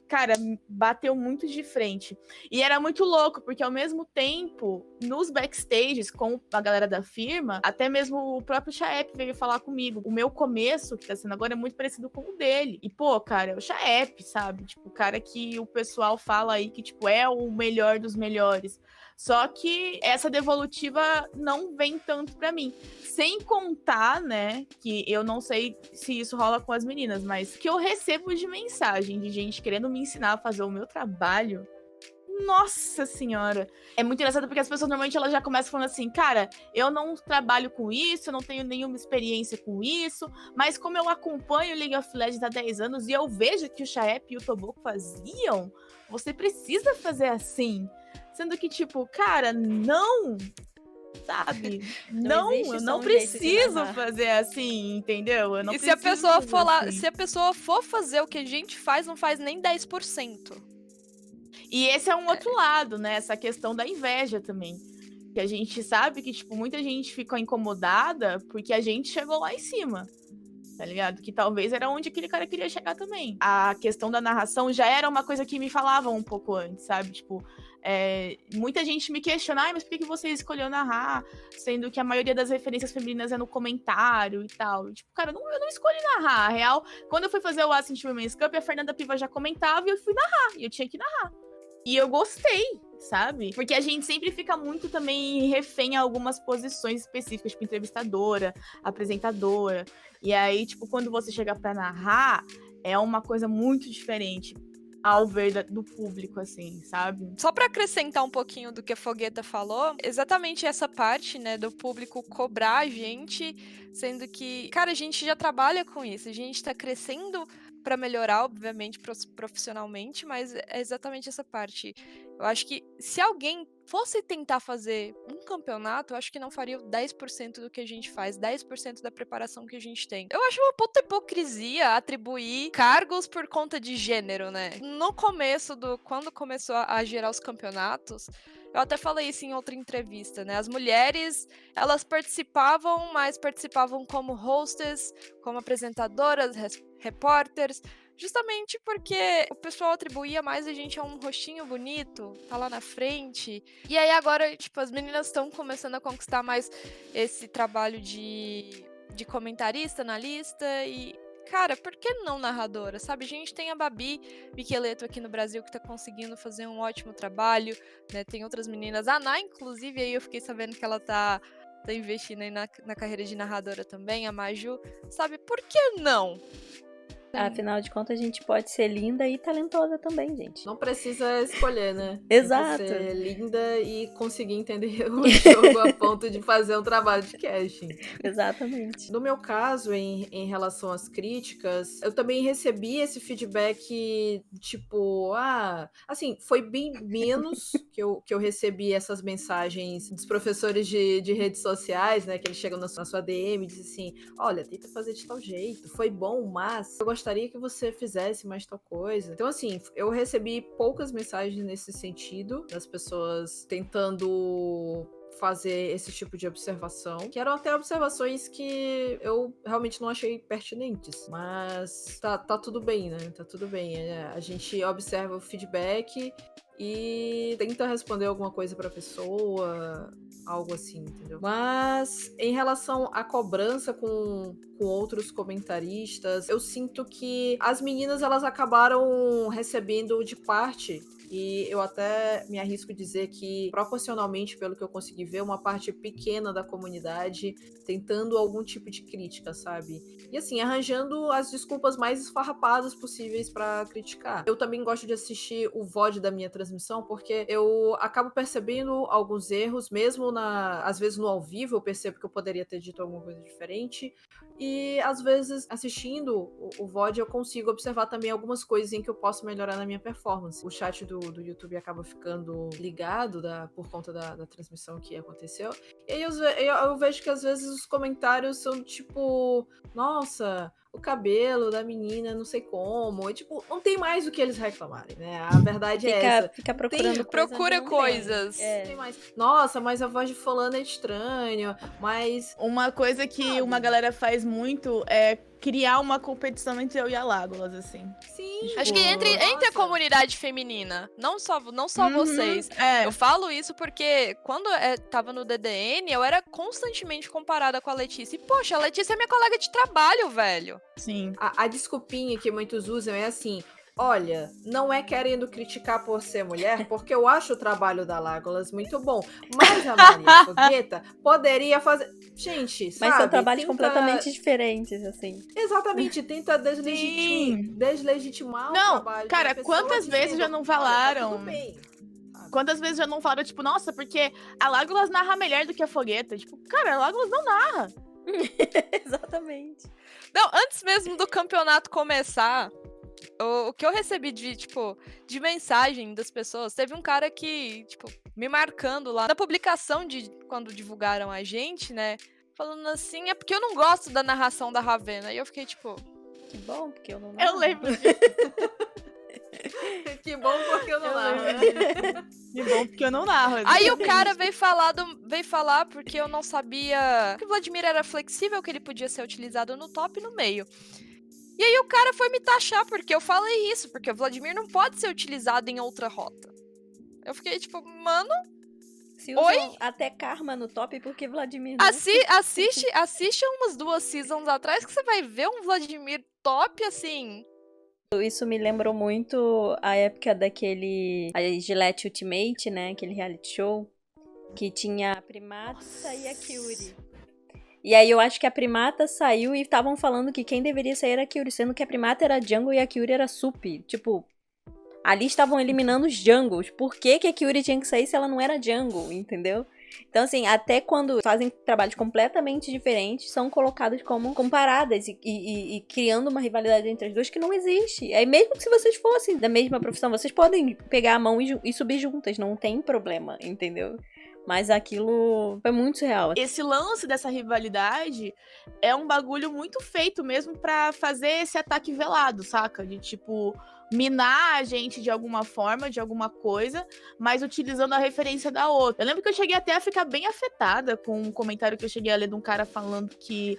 cara, bateu muito de frente. E era muito louco, porque ao mesmo tempo, nos backstages com a galera da firma, até mesmo o próprio Chaep veio falar comigo. O meu começo, que tá sendo agora, é muito parecido com o dele. E, pô, cara, é o Chaep, sabe? Tipo, o cara que o pessoal fala aí que, tipo, é o melhor dos melhores. Só que essa devolutiva não vem tanto pra mim. Sem contar, né, que eu não sei se isso rola com as meninas, mas que eu recebo de mensagem de gente querendo me ensinar a fazer o meu trabalho. Nossa senhora! É muito engraçado porque as pessoas normalmente elas já começam falando assim, cara, eu não trabalho com isso, eu não tenho nenhuma experiência com isso, mas como eu acompanho League of Legends há 10 anos e eu vejo que o Chaep e o Toboco faziam, você precisa fazer assim. Sendo que, tipo, cara, não, sabe? Eu não preciso fazer assim, entendeu? Eu não e se a pessoa for lá, se a pessoa for fazer o que a gente faz, não faz nem 10%. E esse é um outro lado, né? Essa questão da inveja também. Que a gente sabe que, tipo, muita gente ficou incomodada porque a gente chegou lá em cima. Tá ligado? Que talvez era onde aquele cara queria chegar também. A questão da narração já era uma coisa que me falavam um pouco antes, sabe? Tipo, muita gente me questiona, mas por que você escolheu narrar? Sendo que a maioria das referências femininas é no comentário e tal. E, tipo, cara, eu não escolhi narrar. A real, quando eu fui fazer o Ascent Women's Cup, a Fernanda Piva já comentava e eu fui narrar. E eu tinha que narrar. E eu gostei, sabe? Porque a gente sempre fica muito também refém a algumas posições específicas, tipo entrevistadora, apresentadora. E aí, tipo, quando você chega pra narrar, é uma coisa muito diferente ao ver do público, assim, sabe? Só pra acrescentar um pouquinho do que a Fogueta falou, exatamente essa parte, né, do público cobrar a gente, sendo que, cara, a gente já trabalha com isso, a gente tá crescendo pra melhorar, obviamente, profissionalmente, mas é exatamente essa parte. Eu acho que se alguém fosse tentar fazer um campeonato, eu acho que não faria o 10% do que a gente faz, 10% da preparação que a gente tem. Eu acho uma puta hipocrisia atribuir cargos por conta de gênero, né? No começo quando começou a gerar os campeonatos, eu até falei isso em outra entrevista, né? As mulheres, elas participavam, mas participavam como hostess, como apresentadoras, repórteres, justamente porque o pessoal atribuía mais a gente a um rostinho bonito, tá lá na frente. E aí agora, tipo, as meninas estão começando a conquistar mais esse trabalho de comentarista, analista e... Cara, por que não narradora, sabe? A gente tem a Babi Micheleto aqui no Brasil que tá conseguindo fazer um ótimo trabalho, né? Tem outras meninas. A Ná, inclusive, aí eu fiquei sabendo que ela tá investindo aí na carreira de narradora também, a Maju. Sabe, por que não? Afinal de contas, a gente pode ser linda e talentosa também, gente. Não precisa escolher, né? Exato. Tem que ser linda e conseguir entender o jogo a ponto de fazer um trabalho de casting. Exatamente. No meu caso, em relação às críticas, eu também recebi esse feedback, tipo, assim, foi bem menos que eu recebi essas mensagens dos professores de redes sociais, né? Que eles chegam na sua DM e dizem assim, olha, tenta fazer de tal jeito, foi bom, mas eu gostaria que você fizesse mais tal coisa. Então, assim, eu recebi poucas mensagens nesse sentido, das pessoas tentando fazer esse tipo de observação, que eram até observações que eu realmente não achei pertinentes, mas tá tudo bem, né? Tá tudo bem. A gente observa o feedback e tenta responder alguma coisa pra pessoa, algo assim, entendeu? Mas em relação à cobrança com outros comentaristas, eu sinto que as meninas, elas acabaram recebendo de parte, e eu até me arrisco dizer que, proporcionalmente, pelo que eu consegui ver, uma parte pequena da comunidade tentando algum tipo de crítica, sabe? E assim, arranjando as desculpas mais esfarrapadas possíveis pra criticar. Eu também gosto de assistir o VOD da minha transmissão, porque eu acabo percebendo alguns erros, mesmo às vezes no ao vivo, eu percebo que eu poderia ter dito alguma coisa diferente. E às vezes, assistindo o VOD, eu consigo observar também algumas coisas em que eu posso melhorar na minha performance. O chat do YouTube acaba ficando ligado por conta da transmissão que aconteceu. E aí eu vejo que às vezes os comentários são tipo, nossa, o cabelo da menina, não sei como. E, tipo, não tem mais o que eles reclamarem, né? A verdade é essa. Fica procurando Procura coisas. Não tem mais. Nossa, mas a voz de fulano é estranho, mas... Uma coisa que uma galera faz muito é criar uma competição entre eu e a Lágolas, assim. Sim. Acho que entre a comunidade feminina, não só vocês. Eu falo isso porque quando tava no DDN, eu era constantemente comparada com a Letícia. E, poxa, a Letícia é minha colega de trabalho, velho. Sim. A desculpinha que muitos usam é assim... Olha, não é querendo criticar por ser mulher, porque eu acho o trabalho da Lágolas muito bom. Mas a Maria Fogueta poderia fazer... Gente, sabe? Mas são trabalhos completamente diferentes, assim. Exatamente, tenta deslegitimar o trabalho. Cara, quantas vezes já não falaram? Tá tudo bem. Quantas vezes já não falaram, tipo, nossa, porque a Lágolas narra melhor do que a Fogueta? Tipo, cara, a Lágolas não narra. Exatamente. Não, antes mesmo do campeonato começar... O que eu recebi de mensagem das pessoas, teve um cara que, tipo, me marcando lá na publicação de quando divulgaram a gente, né? Falando assim, é porque eu não gosto da narração da Ravena. E eu fiquei, tipo... Que bom, porque eu não narro. Eu lembro disso. Que bom porque eu não narro. Que bom porque eu não narro. Aí o cara veio falar porque eu não sabia que o Vladimir era flexível, que ele podia ser utilizado no top e no meio. E aí o cara foi me taxar porque eu falei isso, porque o Vladimir não pode ser utilizado em outra rota. Eu fiquei tipo, mano... Se usam até Karma no top, porque Vladimir não? Assiste umas 2 seasons atrás que você vai ver um Vladimir top, assim... Isso me lembrou muito a época daquele... A Gillette Ultimate, né? Aquele reality show. Que tinha a Primata e a Kyuri. E aí eu acho que a Primata saiu e estavam falando que quem deveria sair era a Kyuri, sendo que a Primata era jungle e a Kyuri era sup. Tipo, ali estavam eliminando os jungles. Por que a Kyuri tinha que sair se ela não era jungle, entendeu? Então, assim, até quando fazem trabalhos completamente diferentes, são colocados como comparadas e criando uma rivalidade entre as duas que não existe. Aí, mesmo que se vocês fossem da mesma profissão, vocês podem pegar a mão e subir juntas, não tem problema, entendeu? Mas aquilo foi muito surreal. Esse lance dessa rivalidade é um bagulho muito feito mesmo pra fazer esse ataque velado, saca? De, tipo, minar a gente de alguma forma, de alguma coisa, mas utilizando a referência da outra. Eu lembro que eu cheguei até a ficar bem afetada com um comentário que eu cheguei a ler de um cara falando que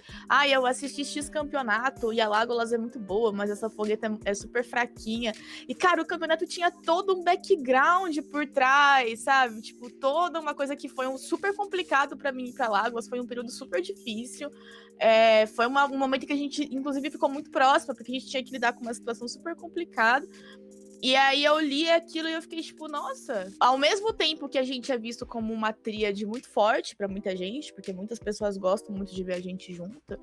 eu assisti X campeonato e a Legolas é muito boa, mas essa fogueta é super fraquinha. E, cara, o campeonato tinha todo um background por trás, sabe? Tipo, toda uma coisa que foi super complicado pra mim e pra Legolas, foi um período super difícil. Foi um momento que a gente, inclusive, ficou muito próxima, porque a gente tinha que lidar com uma situação super complicada. E aí eu li aquilo e eu fiquei tipo, nossa. Ao mesmo tempo que a gente é visto como uma tríade muito forte pra muita gente, porque muitas pessoas gostam muito de ver a gente junta,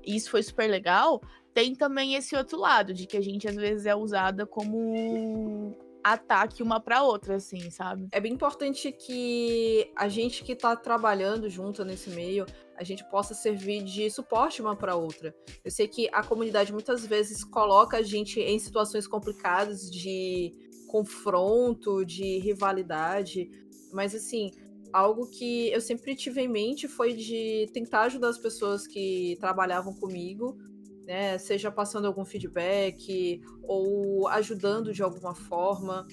e isso foi super legal, tem também esse outro lado, de que a gente às vezes é usada como ataque uma pra outra, assim, sabe? É bem importante que a gente que tá trabalhando junto nesse meio, a gente possa servir de suporte uma para outra. Eu sei que a comunidade muitas vezes coloca a gente em situações complicadas de confronto, de rivalidade, mas assim, algo que eu sempre tive em mente foi de tentar ajudar as pessoas que trabalhavam comigo, né, seja passando algum feedback ou ajudando de alguma forma.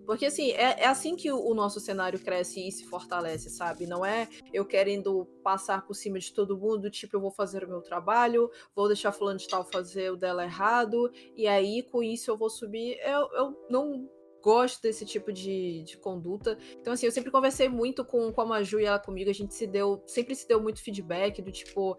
Porque, assim, é assim que o nosso cenário cresce e se fortalece, sabe? Não é eu querendo passar por cima de todo mundo, tipo, eu vou fazer o meu trabalho, vou deixar fulano de tal fazer o dela errado, e aí, com isso, eu vou subir. Eu não gosto desse tipo de conduta. Então, assim, eu sempre conversei muito com a Maju e ela comigo, a gente sempre se deu muito feedback do tipo,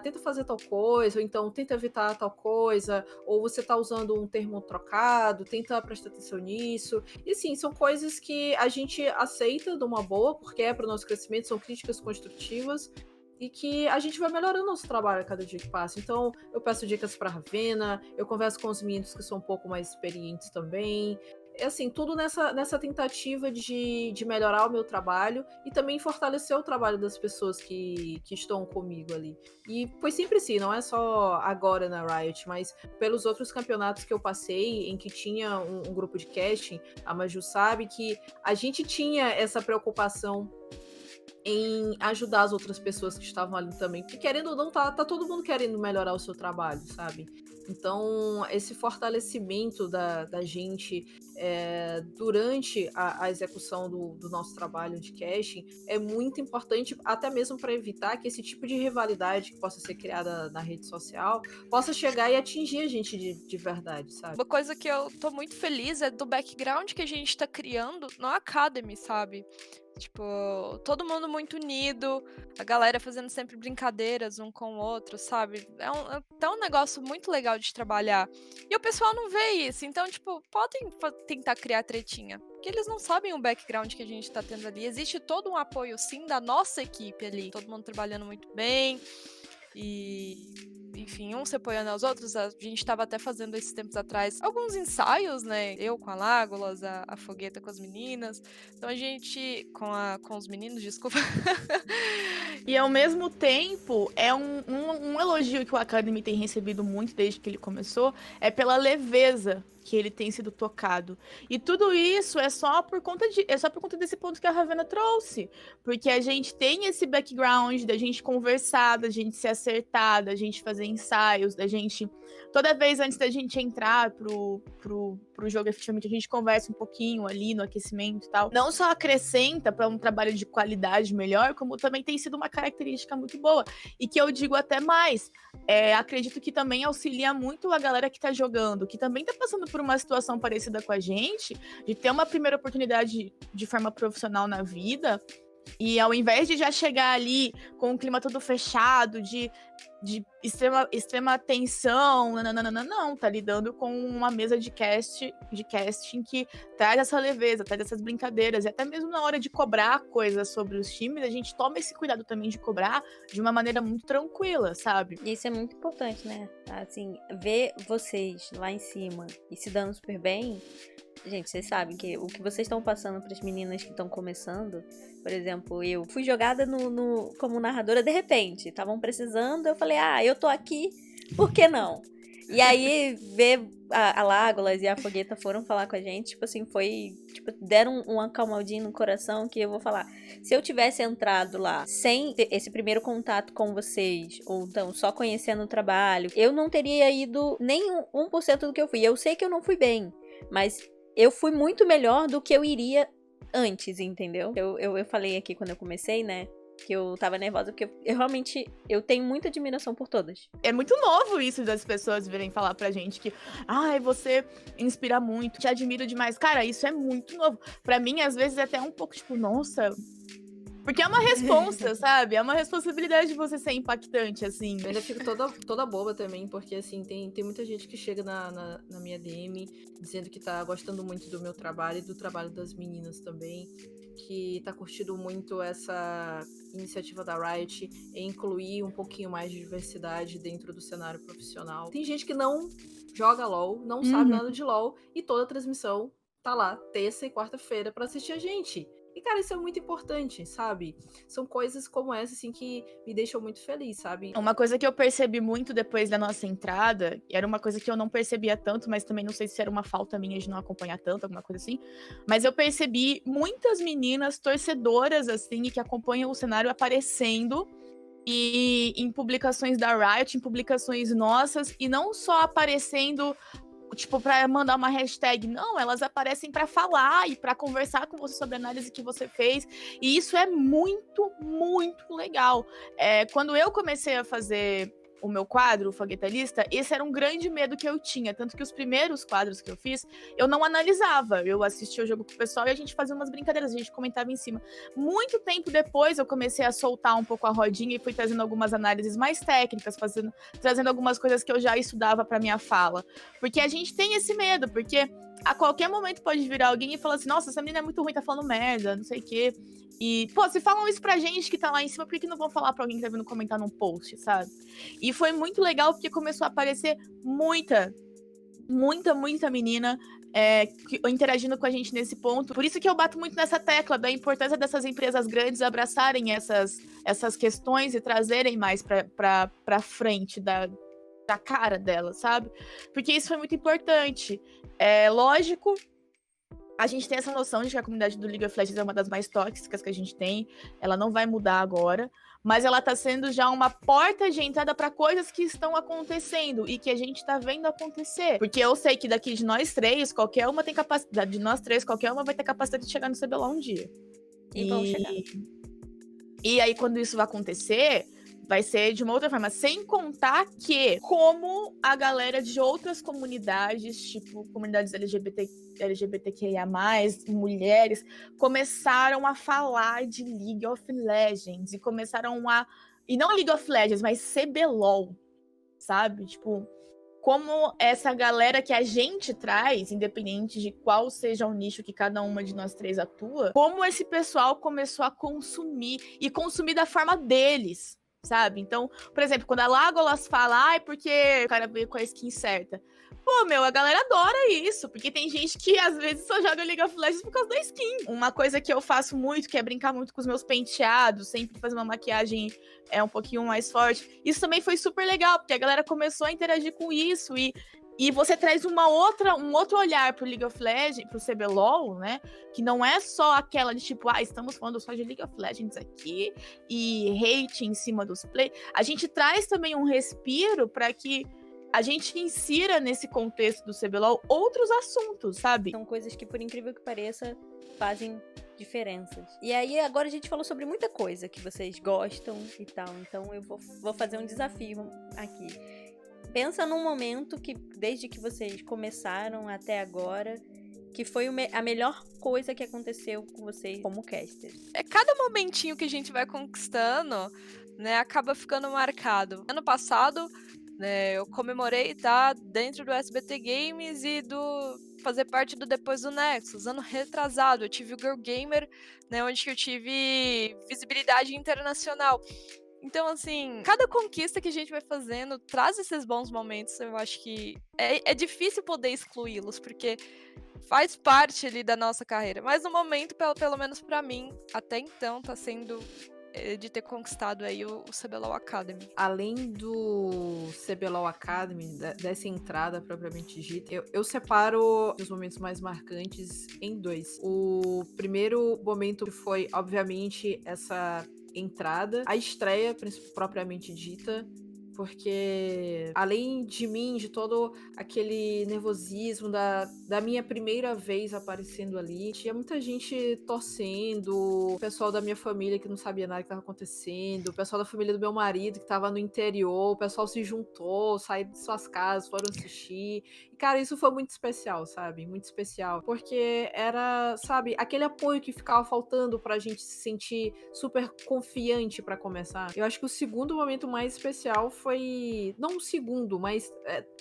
tenta fazer tal coisa, ou então tenta evitar tal coisa, ou você tá usando um termo trocado, tenta prestar atenção nisso. E assim, são coisas que a gente aceita de uma boa, porque é para o nosso crescimento, são críticas construtivas, e que a gente vai melhorando nosso trabalho a cada dia que passa. Então, eu peço dicas para Ravena, eu converso com os meninos que são um pouco mais experientes também. É assim, tudo nessa tentativa de melhorar o meu trabalho e também fortalecer o trabalho das pessoas que estão comigo ali. E foi sempre assim, não é só agora na Riot, mas pelos outros campeonatos que eu passei, em que tinha um grupo de casting, a Maju sabe que a gente tinha essa preocupação em ajudar as outras pessoas que estavam ali também, porque querendo ou não, tá todo mundo querendo melhorar o seu trabalho, sabe? Então, esse fortalecimento da gente durante a execução do nosso trabalho de casting é muito importante, até mesmo para evitar que esse tipo de rivalidade que possa ser criada na rede social possa chegar e atingir a gente de verdade, sabe? Uma coisa que eu tô muito feliz é do background que a gente tá criando no Academy, sabe? Tipo, todo mundo muito unido, a galera fazendo sempre brincadeiras um com o outro, sabe? É um negócio muito legal de trabalhar. E o pessoal não vê isso, então, tipo, podem tentar criar tretinha. Porque eles não sabem o background que a gente tá tendo ali. Existe todo um apoio, sim, da nossa equipe ali. Todo mundo trabalhando muito bem. E, enfim, um se apoiando aos outros. A gente tava até fazendo esses tempos atrás alguns ensaios, né? Eu com a Legolas, a Fogueta com as meninas. Então a gente. Com os meninos, desculpa. E ao mesmo tempo, é um elogio que o Academy tem recebido muito desde que ele começou, é pela leveza que ele tem sido tocado. E tudo isso é só por conta desse ponto que a Ravena trouxe. Porque a gente tem esse background da gente conversar, da gente se acertar, da gente fazer ensaios, da gente... Toda vez antes da gente entrar pro jogo, efetivamente, a gente conversa um pouquinho ali no aquecimento e tal. Não só acrescenta para um trabalho de qualidade melhor, como também tem sido uma característica muito boa. E que eu digo até mais, acredito que também auxilia muito a galera que tá jogando, que também tá passando por uma situação parecida com a gente, de ter uma primeira oportunidade de forma profissional na vida, e ao invés de já chegar ali com o clima todo fechado, de extrema tensão, não, tá lidando com uma mesa de casting que traz essa leveza, traz essas brincadeiras, e até mesmo na hora de cobrar coisas sobre os times, a gente toma esse cuidado também de cobrar de uma maneira muito tranquila, sabe? E isso é muito importante, né? Assim, ver vocês lá em cima e se dando super bem Gente, vocês sabem que o que vocês estão passando pras meninas que estão começando, por exemplo, eu fui jogada como narradora de repente. Estavam precisando, eu falei, eu tô aqui, por que não? E aí, ver a Lágolas e a Fogueta foram falar com a gente, tipo assim, deram um acalmadinho no coração, que eu vou falar. Se eu tivesse entrado lá sem ter esse primeiro contato com vocês, ou então só conhecendo o trabalho, eu não teria ido nem 1% do que eu fui. Eu sei que eu não fui bem, mas eu fui muito melhor do que eu iria antes, entendeu? Eu falei aqui quando eu comecei, né? Que eu tava nervosa, porque eu realmente tenho muita admiração por todas. É muito novo isso das pessoas virem falar pra gente que você inspira muito, te admiro demais. Cara, isso é muito novo. Pra mim, às vezes, é até um pouco tipo, nossa... Porque é uma responsa, sabe? É uma responsabilidade de você ser impactante, assim. Eu ainda fico toda boba também, porque, assim, tem muita gente que chega na minha DM dizendo que tá gostando muito do meu trabalho e do trabalho das meninas também, que tá curtindo muito essa iniciativa da Riot em incluir um pouquinho mais de diversidade dentro do cenário profissional. Tem gente que não joga LoL, não sabe nada de LoL, e toda a transmissão tá lá, terça e quarta-feira, pra assistir a gente. E, cara, isso é muito importante, sabe? São coisas como essa, assim, que me deixam muito feliz, sabe? Uma coisa que eu percebi muito depois da nossa entrada, e era uma coisa que eu não percebia tanto, mas também não sei se era uma falta minha de não acompanhar tanto, alguma coisa assim, mas eu percebi muitas meninas torcedoras, assim, que acompanham o cenário aparecendo e em publicações da Riot, em publicações nossas, e não só aparecendo... tipo, pra mandar uma hashtag. Não, elas aparecem pra falar e pra conversar com você sobre a análise que você fez. E isso é muito, muito legal. Quando eu comecei a fazer o meu quadro, o Foguetalista, esse era um grande medo que eu tinha. Tanto que os primeiros quadros que eu fiz, eu não analisava. Eu assistia o jogo com o pessoal e a gente fazia umas brincadeiras, a gente comentava em cima. Muito tempo depois, eu comecei a soltar um pouco a rodinha e fui trazendo algumas análises mais técnicas, trazendo algumas coisas que eu já estudava pra minha fala. Porque a gente tem esse medo, porque a qualquer momento pode virar alguém e falar assim, nossa, essa menina é muito ruim, tá falando merda, não sei o quê. E, se falam isso pra gente que tá lá em cima, por que não vão falar pra alguém que tá vindo comentar num post, sabe? E foi muito legal porque começou a aparecer muita menina interagindo com a gente nesse ponto. Por isso que eu bato muito nessa tecla da importância dessas empresas grandes abraçarem essas questões e trazerem mais pra frente da cara delas, sabe? Porque isso foi muito importante. Lógico, a gente tem essa noção de que a comunidade do League of Legends é uma das mais tóxicas que a gente tem. Ela não vai mudar agora, mas ela tá sendo já uma porta de entrada para coisas que estão acontecendo e que a gente tá vendo acontecer. Porque eu sei que daqui de nós três, qualquer uma tem capacidade, de nós três, qualquer uma vai ter capacidade de chegar no CBLOL um dia. E vão chegar. E aí, quando isso vai acontecer, vai ser de uma outra forma. Sem contar que, como a galera de outras comunidades, tipo comunidades LGBTQIA+, mulheres, começaram a falar de League of Legends. E começaram a... E não League of Legends, mas CBLOL, sabe? Tipo, como essa galera que a gente traz, independente de qual seja o nicho que cada uma de nós três atua, como esse pessoal começou a consumir, e consumir da forma deles, sabe? Então, por exemplo, quando a Lágolas fala, porque o cara veio com a skin certa. Pô, a galera adora isso, porque tem gente que às vezes só joga League of Legends por causa da skin. Uma coisa que eu faço muito, que é brincar muito com os meus penteados, sempre fazer uma maquiagem um pouquinho mais forte. Isso também foi super legal, porque a galera começou a interagir com isso e você traz um outro olhar pro League of Legends, pro CBLOL, né? Que não é só aquela de tipo, estamos falando só de League of Legends aqui e hate em cima dos play. A gente traz também um respiro para que a gente insira nesse contexto do CBLOL outros assuntos, sabe? São coisas que, por incrível que pareça, fazem diferenças. E aí, agora a gente falou sobre muita coisa que vocês gostam e tal. Então, eu vou fazer um desafio aqui. Pensa num momento que, desde que vocês começaram até agora, que foi a melhor coisa que aconteceu com vocês como casters. Cada momentinho que a gente vai conquistando, né, acaba ficando marcado. Ano passado, né, eu comemorei dentro do SBT Games e fazer parte do Depois do Nexus. Ano retrasado, eu tive o Girl Gamer, né, onde eu tive visibilidade internacional. Então, assim, cada conquista que a gente vai fazendo traz esses bons momentos. Eu acho que é difícil poder excluí-los, porque faz parte ali da nossa carreira. Mas no momento, pelo menos pra mim, até então, tá sendo de ter conquistado aí o CBLOL Academy. Além do CBLOL Academy, dessa entrada propriamente dita, eu separo os momentos mais marcantes em dois. O primeiro momento foi, obviamente, essa entrada, a estreia propriamente dita, porque além de mim, de todo aquele nervosismo da minha primeira vez aparecendo ali, tinha muita gente torcendo, o pessoal da minha família que não sabia nada que estava acontecendo, o pessoal da família do meu marido que estava no interior, o pessoal se juntou, saiu de suas casas, foram assistir. E, cara, isso foi muito especial, sabe? Muito especial. Porque era, sabe, aquele apoio que ficava faltando pra gente se sentir super confiante pra começar. Eu acho que o segundo momento mais especial foi, não o segundo, mas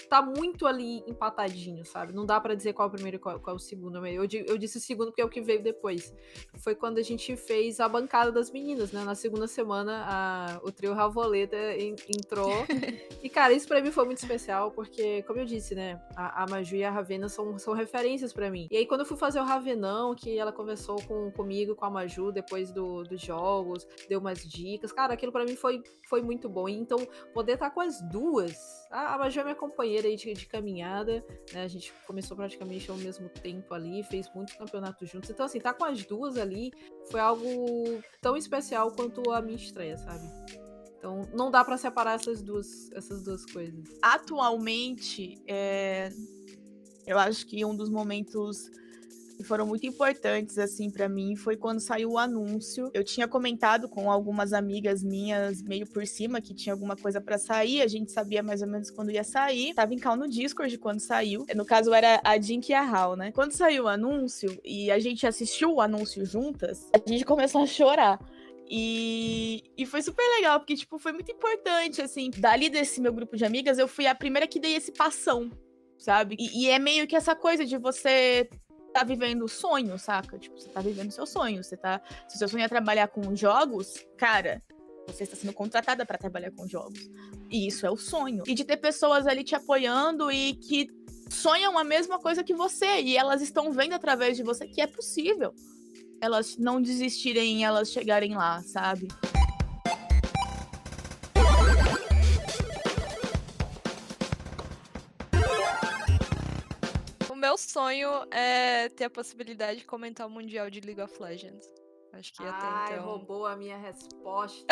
tá muito ali empatadinho, sabe? Não dá pra dizer qual é o primeiro e qual é o segundo. Eu disse o segundo porque é o que veio depois. Foi quando a gente fez a bancada das meninas, né? Na segunda semana, o trio Ravoleta entrou. E, cara, isso pra mim foi muito especial, porque, como eu disse, né? A Maju e a Ravena são referências pra mim. E aí, quando eu fui fazer o Ravenão, que ela conversou comigo, com a Maju, depois dos jogos, deu umas dicas, cara, aquilo pra mim foi muito bom. E então, poder estar com as duas. A Maju é minha companheira aí de caminhada, né? A gente começou praticamente ao mesmo tempo ali, fez muitos campeonatos juntos. Então, assim, tá com as duas ali foi algo tão especial quanto a minha estreia, sabe? Então, não dá pra separar essas duas coisas. Atualmente, eu acho que um dos momentos que foram muito importantes, assim, pra mim, foi quando saiu o anúncio. Eu tinha comentado com algumas amigas minhas, meio por cima, que tinha alguma coisa pra sair, a gente sabia mais ou menos quando ia sair. Tava em call no Discord quando saiu. No caso, era a Jink e a Hal, né? Quando saiu o anúncio, e a gente assistiu o anúncio juntas, a gente começou a chorar. E foi super legal, porque, tipo, foi muito importante, assim. Dali desse meu grupo de amigas, eu fui a primeira que dei esse passão, sabe? E é meio que essa coisa de você tá vivendo o sonho, saca? Tipo, você tá vivendo o seu sonho. Se o seu sonho é trabalhar com jogos, cara, você está sendo contratada pra trabalhar com jogos. E isso é o sonho. E de ter pessoas ali te apoiando e que sonham a mesma coisa que você. E elas estão vendo através de você que é possível elas não desistirem, elas chegarem lá, sabe? O meu sonho é ter a possibilidade de comentar o Mundial de League of Legends. Acho que até então... roubou a minha resposta.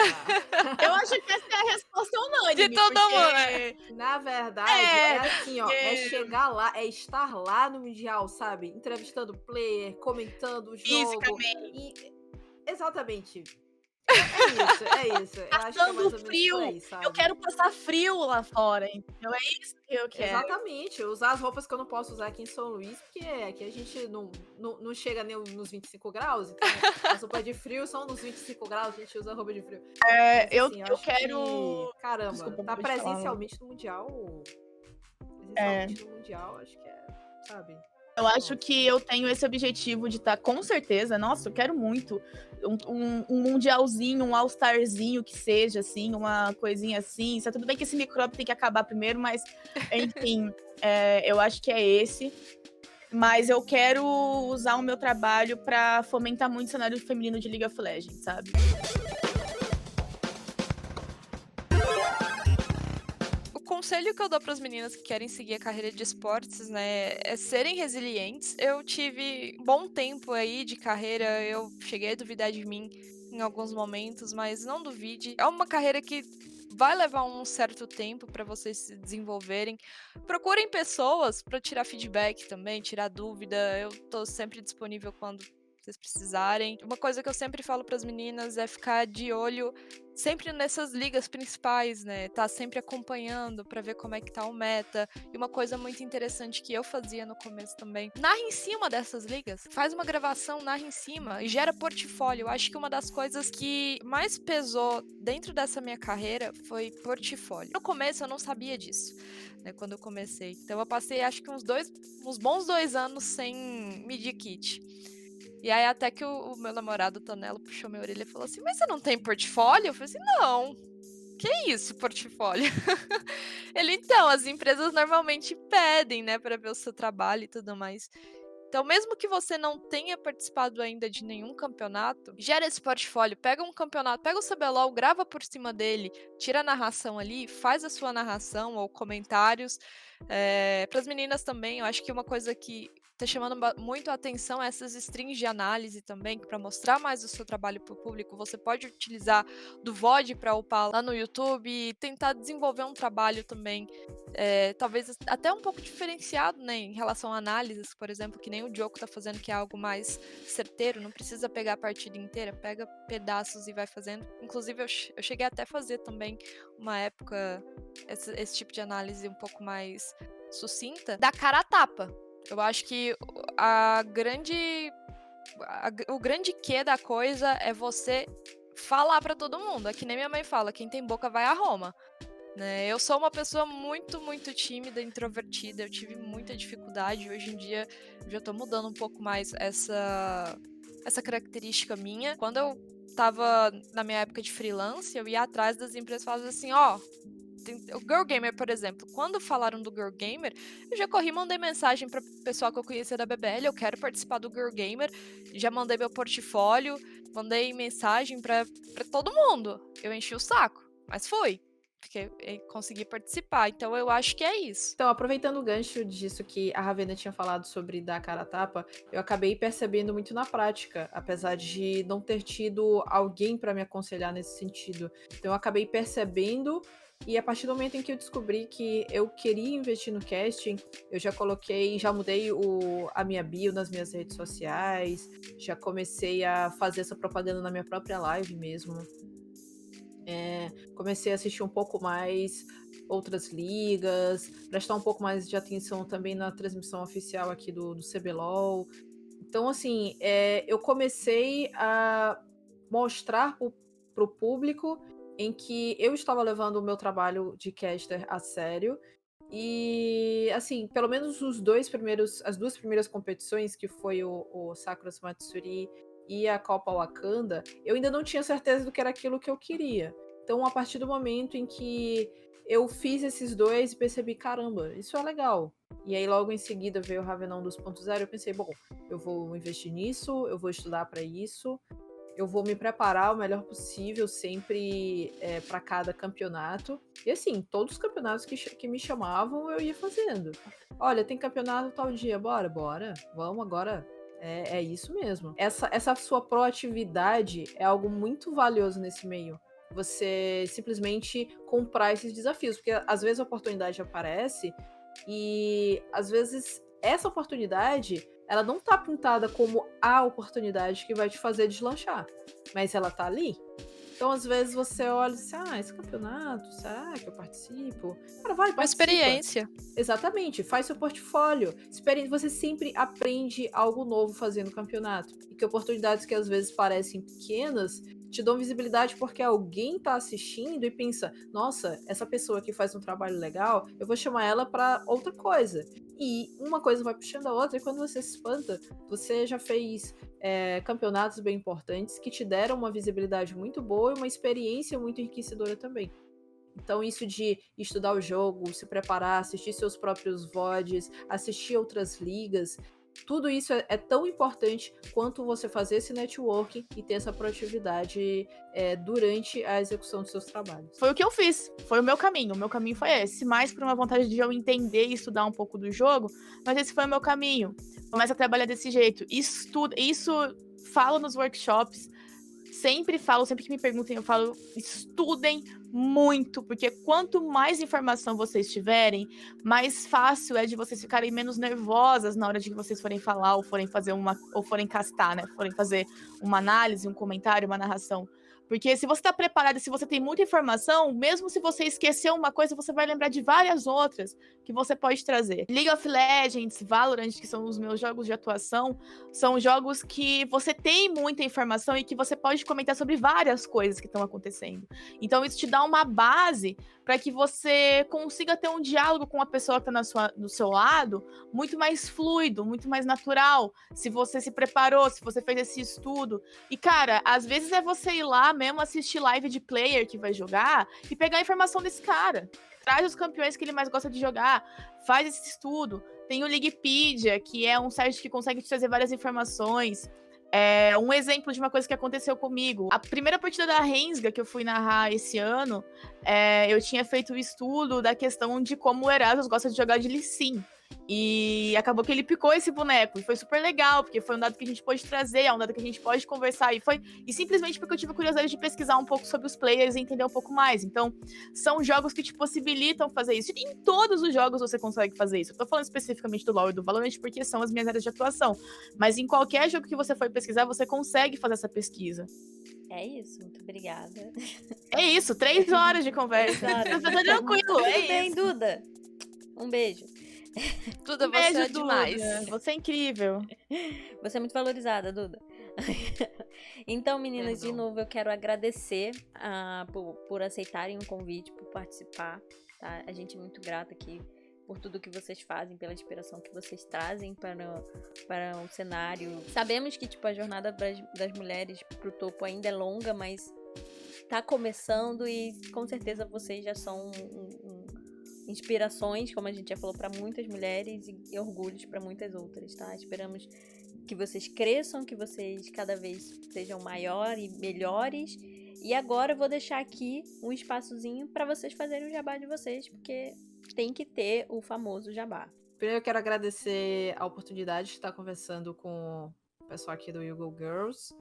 Eu acho que essa é a resposta unânime. De todo mundo, né? Na verdade, é assim, ó. É chegar lá, é estar lá no Mundial, sabe? Entrevistando o player, comentando o jogo. Exatamente. É isso. Eu acho que é mais ou menos frio. por aí, sabe? Eu quero passar frio lá fora, então é isso que eu quero. Exatamente. Usar as roupas que eu não posso usar aqui em São Luís, porque aqui a gente não chega nem nos 25 graus, então as roupas de frio são nos 25 graus, a gente usa roupa de frio. Mas, eu acho quero... que, caramba, Desculpa, tá pode falar. presencialmente no Mundial. Presencialmente no Mundial, acho que sabe? Eu acho que eu tenho esse objetivo de estar, com certeza, nossa, eu quero muito um mundialzinho, um all-starzinho que seja, assim, uma coisinha assim. Isso é tudo bem que esse micróbio tem que acabar primeiro, mas, enfim, eu acho que é esse. Mas eu quero usar o meu trabalho pra fomentar muito o cenário feminino de League of Legends, sabe? O conselho que eu dou para as meninas que querem seguir a carreira de esportes, né, é serem resilientes. Eu tive um bom tempo aí de carreira, eu cheguei a duvidar de mim em alguns momentos, mas não duvide. É uma carreira que vai levar um certo tempo para vocês se desenvolverem. Procurem pessoas para tirar feedback também, tirar dúvida. Eu tô sempre disponível quando vocês precisarem. Uma coisa que eu sempre falo para as meninas é ficar de olho sempre nessas ligas principais, né? Tá sempre acompanhando pra ver como é que tá o meta. E uma coisa muito interessante que eu fazia no começo também, narra em cima dessas ligas. Faz uma gravação, narra em cima e gera portfólio. Eu acho que uma das coisas que mais pesou dentro dessa minha carreira foi portfólio. No começo eu não sabia disso, né? Quando eu comecei. Então eu passei acho que uns bons 2 anos sem media kit. E aí até que o meu namorado, o Tonelo, puxou minha orelha e falou assim, mas você não tem portfólio? Eu falei assim, não. Que isso, portfólio? Ele, então, as empresas normalmente pedem, né, para ver o seu trabalho e tudo mais. Então, mesmo que você não tenha participado ainda de nenhum campeonato, gera esse portfólio, pega um campeonato, pega o CBLOL, grava por cima dele, tira a narração ali, faz a sua narração ou comentários. Para as meninas também, eu acho que uma coisa que tá chamando muito a atenção é essas strings de análise também, para mostrar mais o seu trabalho para o público. Você pode utilizar do VOD para upar lá no YouTube e tentar desenvolver um trabalho também, talvez até um pouco diferenciado, né, em relação a análises, por exemplo, que nem o Diogo tá fazendo, que é algo mais certeiro, não precisa pegar a partida inteira, pega pedaços e vai fazendo. Inclusive, eu cheguei até a fazer também, uma época, esse tipo de análise um pouco mais sucinta, da cara a tapa. Eu acho que o grande quê da coisa é você falar pra todo mundo. É que nem minha mãe fala, quem tem boca vai a Roma. Né? Eu sou uma pessoa muito, muito tímida, introvertida. Eu tive muita dificuldade. Hoje em dia, eu já tô mudando um pouco mais essa característica minha. Quando eu tava na minha época de freelance, eu ia atrás das empresas e falava assim, o Girl Gamer, por exemplo, quando falaram do Girl Gamer, eu já corri, mandei mensagem para o pessoal que eu conhecia da BBL, eu quero participar do Girl Gamer, já mandei meu portfólio, mandei mensagem para todo mundo. Eu enchi o saco, mas fui, porque eu consegui participar, então eu acho que é isso. Então, aproveitando o gancho disso que a Ravena tinha falado sobre dar cara a tapa, eu acabei percebendo muito na prática, apesar de não ter tido alguém para me aconselhar nesse sentido. Então, eu acabei percebendo. E a partir do momento em que eu descobri que eu queria investir no casting, eu já mudei a minha bio nas minhas redes sociais, já comecei a fazer essa propaganda na minha própria live mesmo. Comecei a assistir um pouco mais outras ligas, prestar um pouco mais de atenção também na transmissão oficial aqui do CBLOL. Então, assim, eu comecei a mostrar pro público em que eu estava levando o meu trabalho de caster a sério. E, assim, pelo menos as duas primeiras competições, que foi o Sakura Matsuri e a Copa Wakanda, eu ainda não tinha certeza do que era aquilo que eu queria. Então, a partir do momento em que eu fiz esses dois e percebi, caramba, isso é legal. E aí, logo em seguida, veio o Ravenão 2.0, eu pensei, bom, eu vou investir nisso, eu vou estudar para isso, eu vou me preparar o melhor possível sempre para cada campeonato. E assim, todos os campeonatos que me chamavam, eu ia fazendo. Olha, tem campeonato tal dia, bora, vamos agora. É isso mesmo. Essa sua proatividade é algo muito valioso nesse meio. Você simplesmente comprar esses desafios, porque às vezes a oportunidade aparece e às vezes essa oportunidade ela não tá pintada como a oportunidade que vai te fazer deslanchar, mas ela tá ali. Então, às vezes, você olha e diz, esse campeonato, será que eu participo? Cara, vai, participa. Uma experiência. Exatamente, faz seu portfólio. Você sempre aprende algo novo fazendo campeonato. E que oportunidades que às vezes parecem pequenas te dão visibilidade porque alguém tá assistindo e pensa, nossa, essa pessoa que faz um trabalho legal, eu vou chamar ela para outra coisa. E uma coisa vai puxando a outra, e quando você se espanta, você já fez campeonatos bem importantes que te deram uma visibilidade muito boa e uma experiência muito enriquecedora também. Então, isso de estudar o jogo, se preparar, assistir seus próprios VODs, assistir outras ligas, tudo isso é tão importante quanto você fazer esse networking e ter essa proatividade durante a execução dos seus trabalhos. Foi o que eu fiz, foi o meu caminho. O meu caminho foi esse, mais por uma vontade de eu entender e estudar um pouco do jogo, mas esse foi o meu caminho. Começa a trabalhar desse jeito. Estuda, isso falo nos workshops, sempre que me perguntem, eu falo, estudem muito, porque quanto mais informação vocês tiverem, mais fácil é de vocês ficarem menos nervosas na hora de que vocês forem falar, ou forem fazer ou forem castar, né? Forem fazer uma análise, um comentário, uma narração. Porque se você tá preparado, se você tem muita informação, mesmo se você esquecer uma coisa, você vai lembrar de várias outras que você pode trazer. League of Legends, Valorant, que são os meus jogos de atuação, são jogos que você tem muita informação e que você pode comentar sobre várias coisas que estão acontecendo. Então isso te dá uma base para que você consiga ter um diálogo com a pessoa que está do seu lado muito mais fluido, muito mais natural. Se você se preparou, se você fez esse estudo. E, cara, às vezes é você ir lá mesmo assistir live de player que vai jogar e pegar a informação desse cara. Traz os campeões que ele mais gosta de jogar, faz esse estudo. Tem o Leaguepedia, que é um site que consegue te trazer várias informações. Um exemplo de uma coisa que aconteceu comigo. A primeira partida da Rensga que eu fui narrar esse ano, eu tinha feito o estudo da questão de como o Erasus gosta de jogar de Lee Sin. E acabou que ele picou esse boneco. E foi super legal, porque foi um dado que a gente pode trazer, é um dado que a gente pode conversar. E simplesmente porque eu tive curiosidade de pesquisar um pouco sobre os players e entender um pouco mais. Então, são jogos que te possibilitam fazer isso. E em todos os jogos você consegue fazer isso. Eu tô falando especificamente do LoL e do Valorant porque são as minhas áreas de atuação. Mas em qualquer jogo que você for pesquisar, você consegue fazer essa pesquisa. É isso, muito obrigada. É isso, 3 horas de conversa. Tá tranquilo, Tudo é bem, isso. Duda. Um beijo. Duda, Um você beijo, é demais. Duda. Você é incrível. Você é muito valorizada, Duda. Então, meninas, de novo, eu quero agradecer por aceitarem o convite, por participar. Tá? A gente é muito grata aqui por tudo que vocês fazem, pela inspiração que vocês trazem para o cenário. Sabemos que a jornada das mulheres pro topo ainda é longa, mas tá começando e com certeza vocês já são inspirações, como a gente já falou, para muitas mulheres e orgulhos para muitas outras, tá? Esperamos que vocês cresçam, que vocês cada vez sejam maiores e melhores. E agora eu vou deixar aqui um espaçozinho para vocês fazerem o jabá de vocês, porque tem que ter o famoso jabá. Primeiro eu quero agradecer a oportunidade de estar conversando com o pessoal aqui do You Go Girls.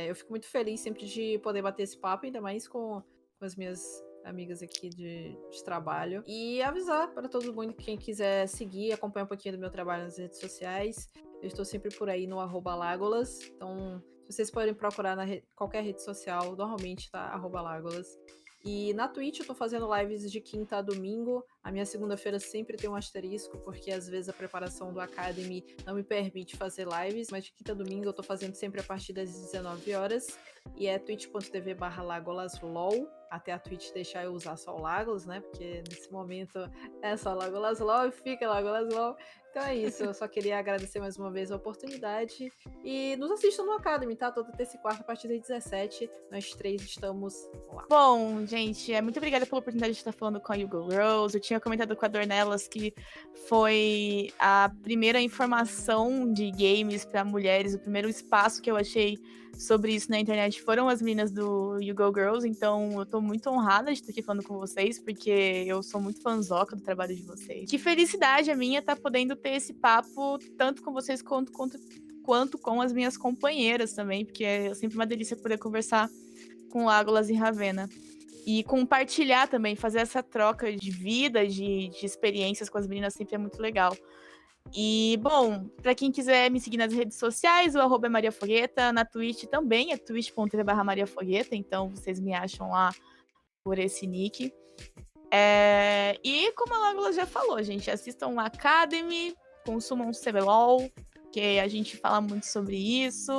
Eu fico muito feliz sempre de poder bater esse papo, ainda mais com as minhas amigas aqui de trabalho. E avisar para todo mundo, quem quiser seguir, acompanhar um pouquinho do meu trabalho nas redes sociais. Eu estou sempre por aí no @Lagolas. Então, vocês podem procurar qualquer rede social, normalmente tá @Lagolas. E na Twitch eu tô fazendo lives de quinta a domingo. A minha segunda-feira sempre tem um asterisco, porque às vezes a preparação do Academy não me permite fazer lives, mas de quinta a domingo eu tô fazendo sempre a partir das 19 horas. E é twitch.tv/LagolasLol. Até a Twitch deixar eu usar só o Lagolas, né? Porque nesse momento é só LagolasLol e fica LagolasLol. Então é isso, eu só queria agradecer mais uma vez a oportunidade. E nos assistam no Academy, tá? Toda terça e quarta, a partir das 17. Nós 3 estamos lá. Bom, gente, muito obrigada pela oportunidade de estar falando com a You Go Girls. Eu tinha comentado com a Dornelas que foi a primeira informação de games para mulheres, o primeiro espaço que eu achei sobre isso na internet foram as meninas do You Go Girls, então eu tô muito honrada de estar aqui falando com vocês, porque eu sou muito fanzoca do trabalho de vocês. Que felicidade a minha estar podendo ter esse papo, tanto com vocês quanto com as minhas companheiras também, porque é sempre uma delícia poder conversar com Lagolas e Ravena. E compartilhar também, fazer essa troca de vida, de experiências com as meninas sempre é muito legal. E, bom, para quem quiser me seguir nas redes sociais, o @ é Maria Fogueta, na Twitch também, é twitch.tv/Maria Fogueta, então vocês me acham lá por esse nick. E como a Lagolas já falou, gente, assistam o Academy, consumam o CBLOL, que a gente fala muito sobre isso.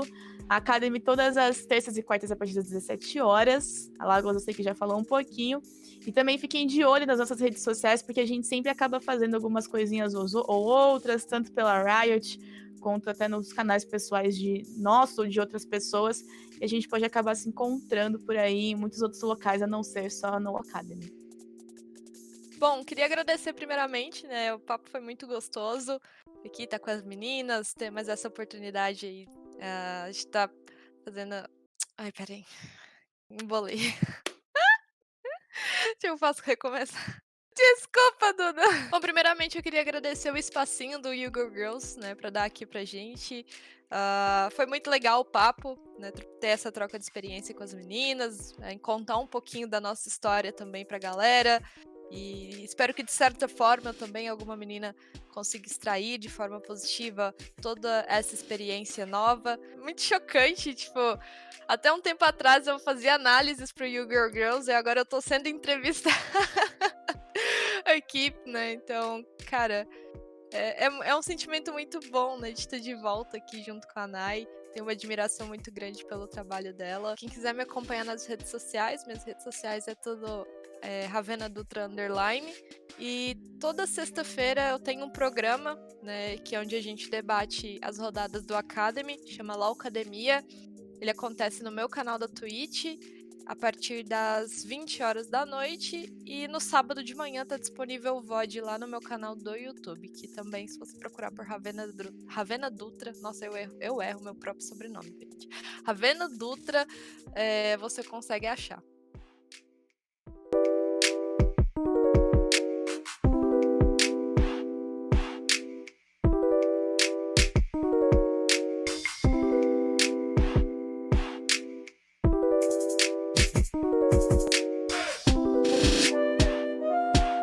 A Academy todas as terças e quartas a partir das 17 horas. A Lagolas eu sei que já falou um pouquinho. E também fiquem de olho nas nossas redes sociais, porque a gente sempre acaba fazendo algumas coisinhas ou outras, tanto pela Riot, quanto até nos canais pessoais de nosso ou de outras pessoas. E a gente pode acabar se encontrando por aí em muitos outros locais, a não ser só no Academy. Bom, queria agradecer primeiramente, né? O papo foi muito gostoso. Aqui tá com as meninas, ter mais essa oportunidade aí. A gente tá fazendo. Ai, peraí. Embolei. Se eu faço recomeçar. Desculpa, Duda. Bom, primeiramente eu queria agradecer o espacinho do You Go Girls, né, pra dar aqui pra gente. Foi muito legal o papo, né, ter essa troca de experiência com as meninas, contar um pouquinho da nossa história também pra galera. E espero que, de certa forma, também alguma menina consiga extrair de forma positiva toda essa experiência nova. Muito chocante, tipo, até um tempo atrás eu fazia análises pro You Girl Girls e agora eu tô sendo entrevistada aqui, né? Então, cara, é um sentimento muito bom, né, de estar de volta aqui junto com a Nai, tenho uma admiração muito grande pelo trabalho dela. Quem quiser me acompanhar nas redes sociais, minhas redes sociais é tudo Ravena Dutra _. E toda sexta-feira eu tenho um programa, né, que é onde a gente debate as rodadas do Academy, chama LOL Academia. Ele acontece no meu canal da Twitch, a partir das 20 horas da noite, e no sábado de manhã tá disponível o VOD lá no meu canal do YouTube, que também, se você procurar por Ravena Dutra, nossa, eu erro meu próprio sobrenome, gente. Ravena Dutra, você consegue achar.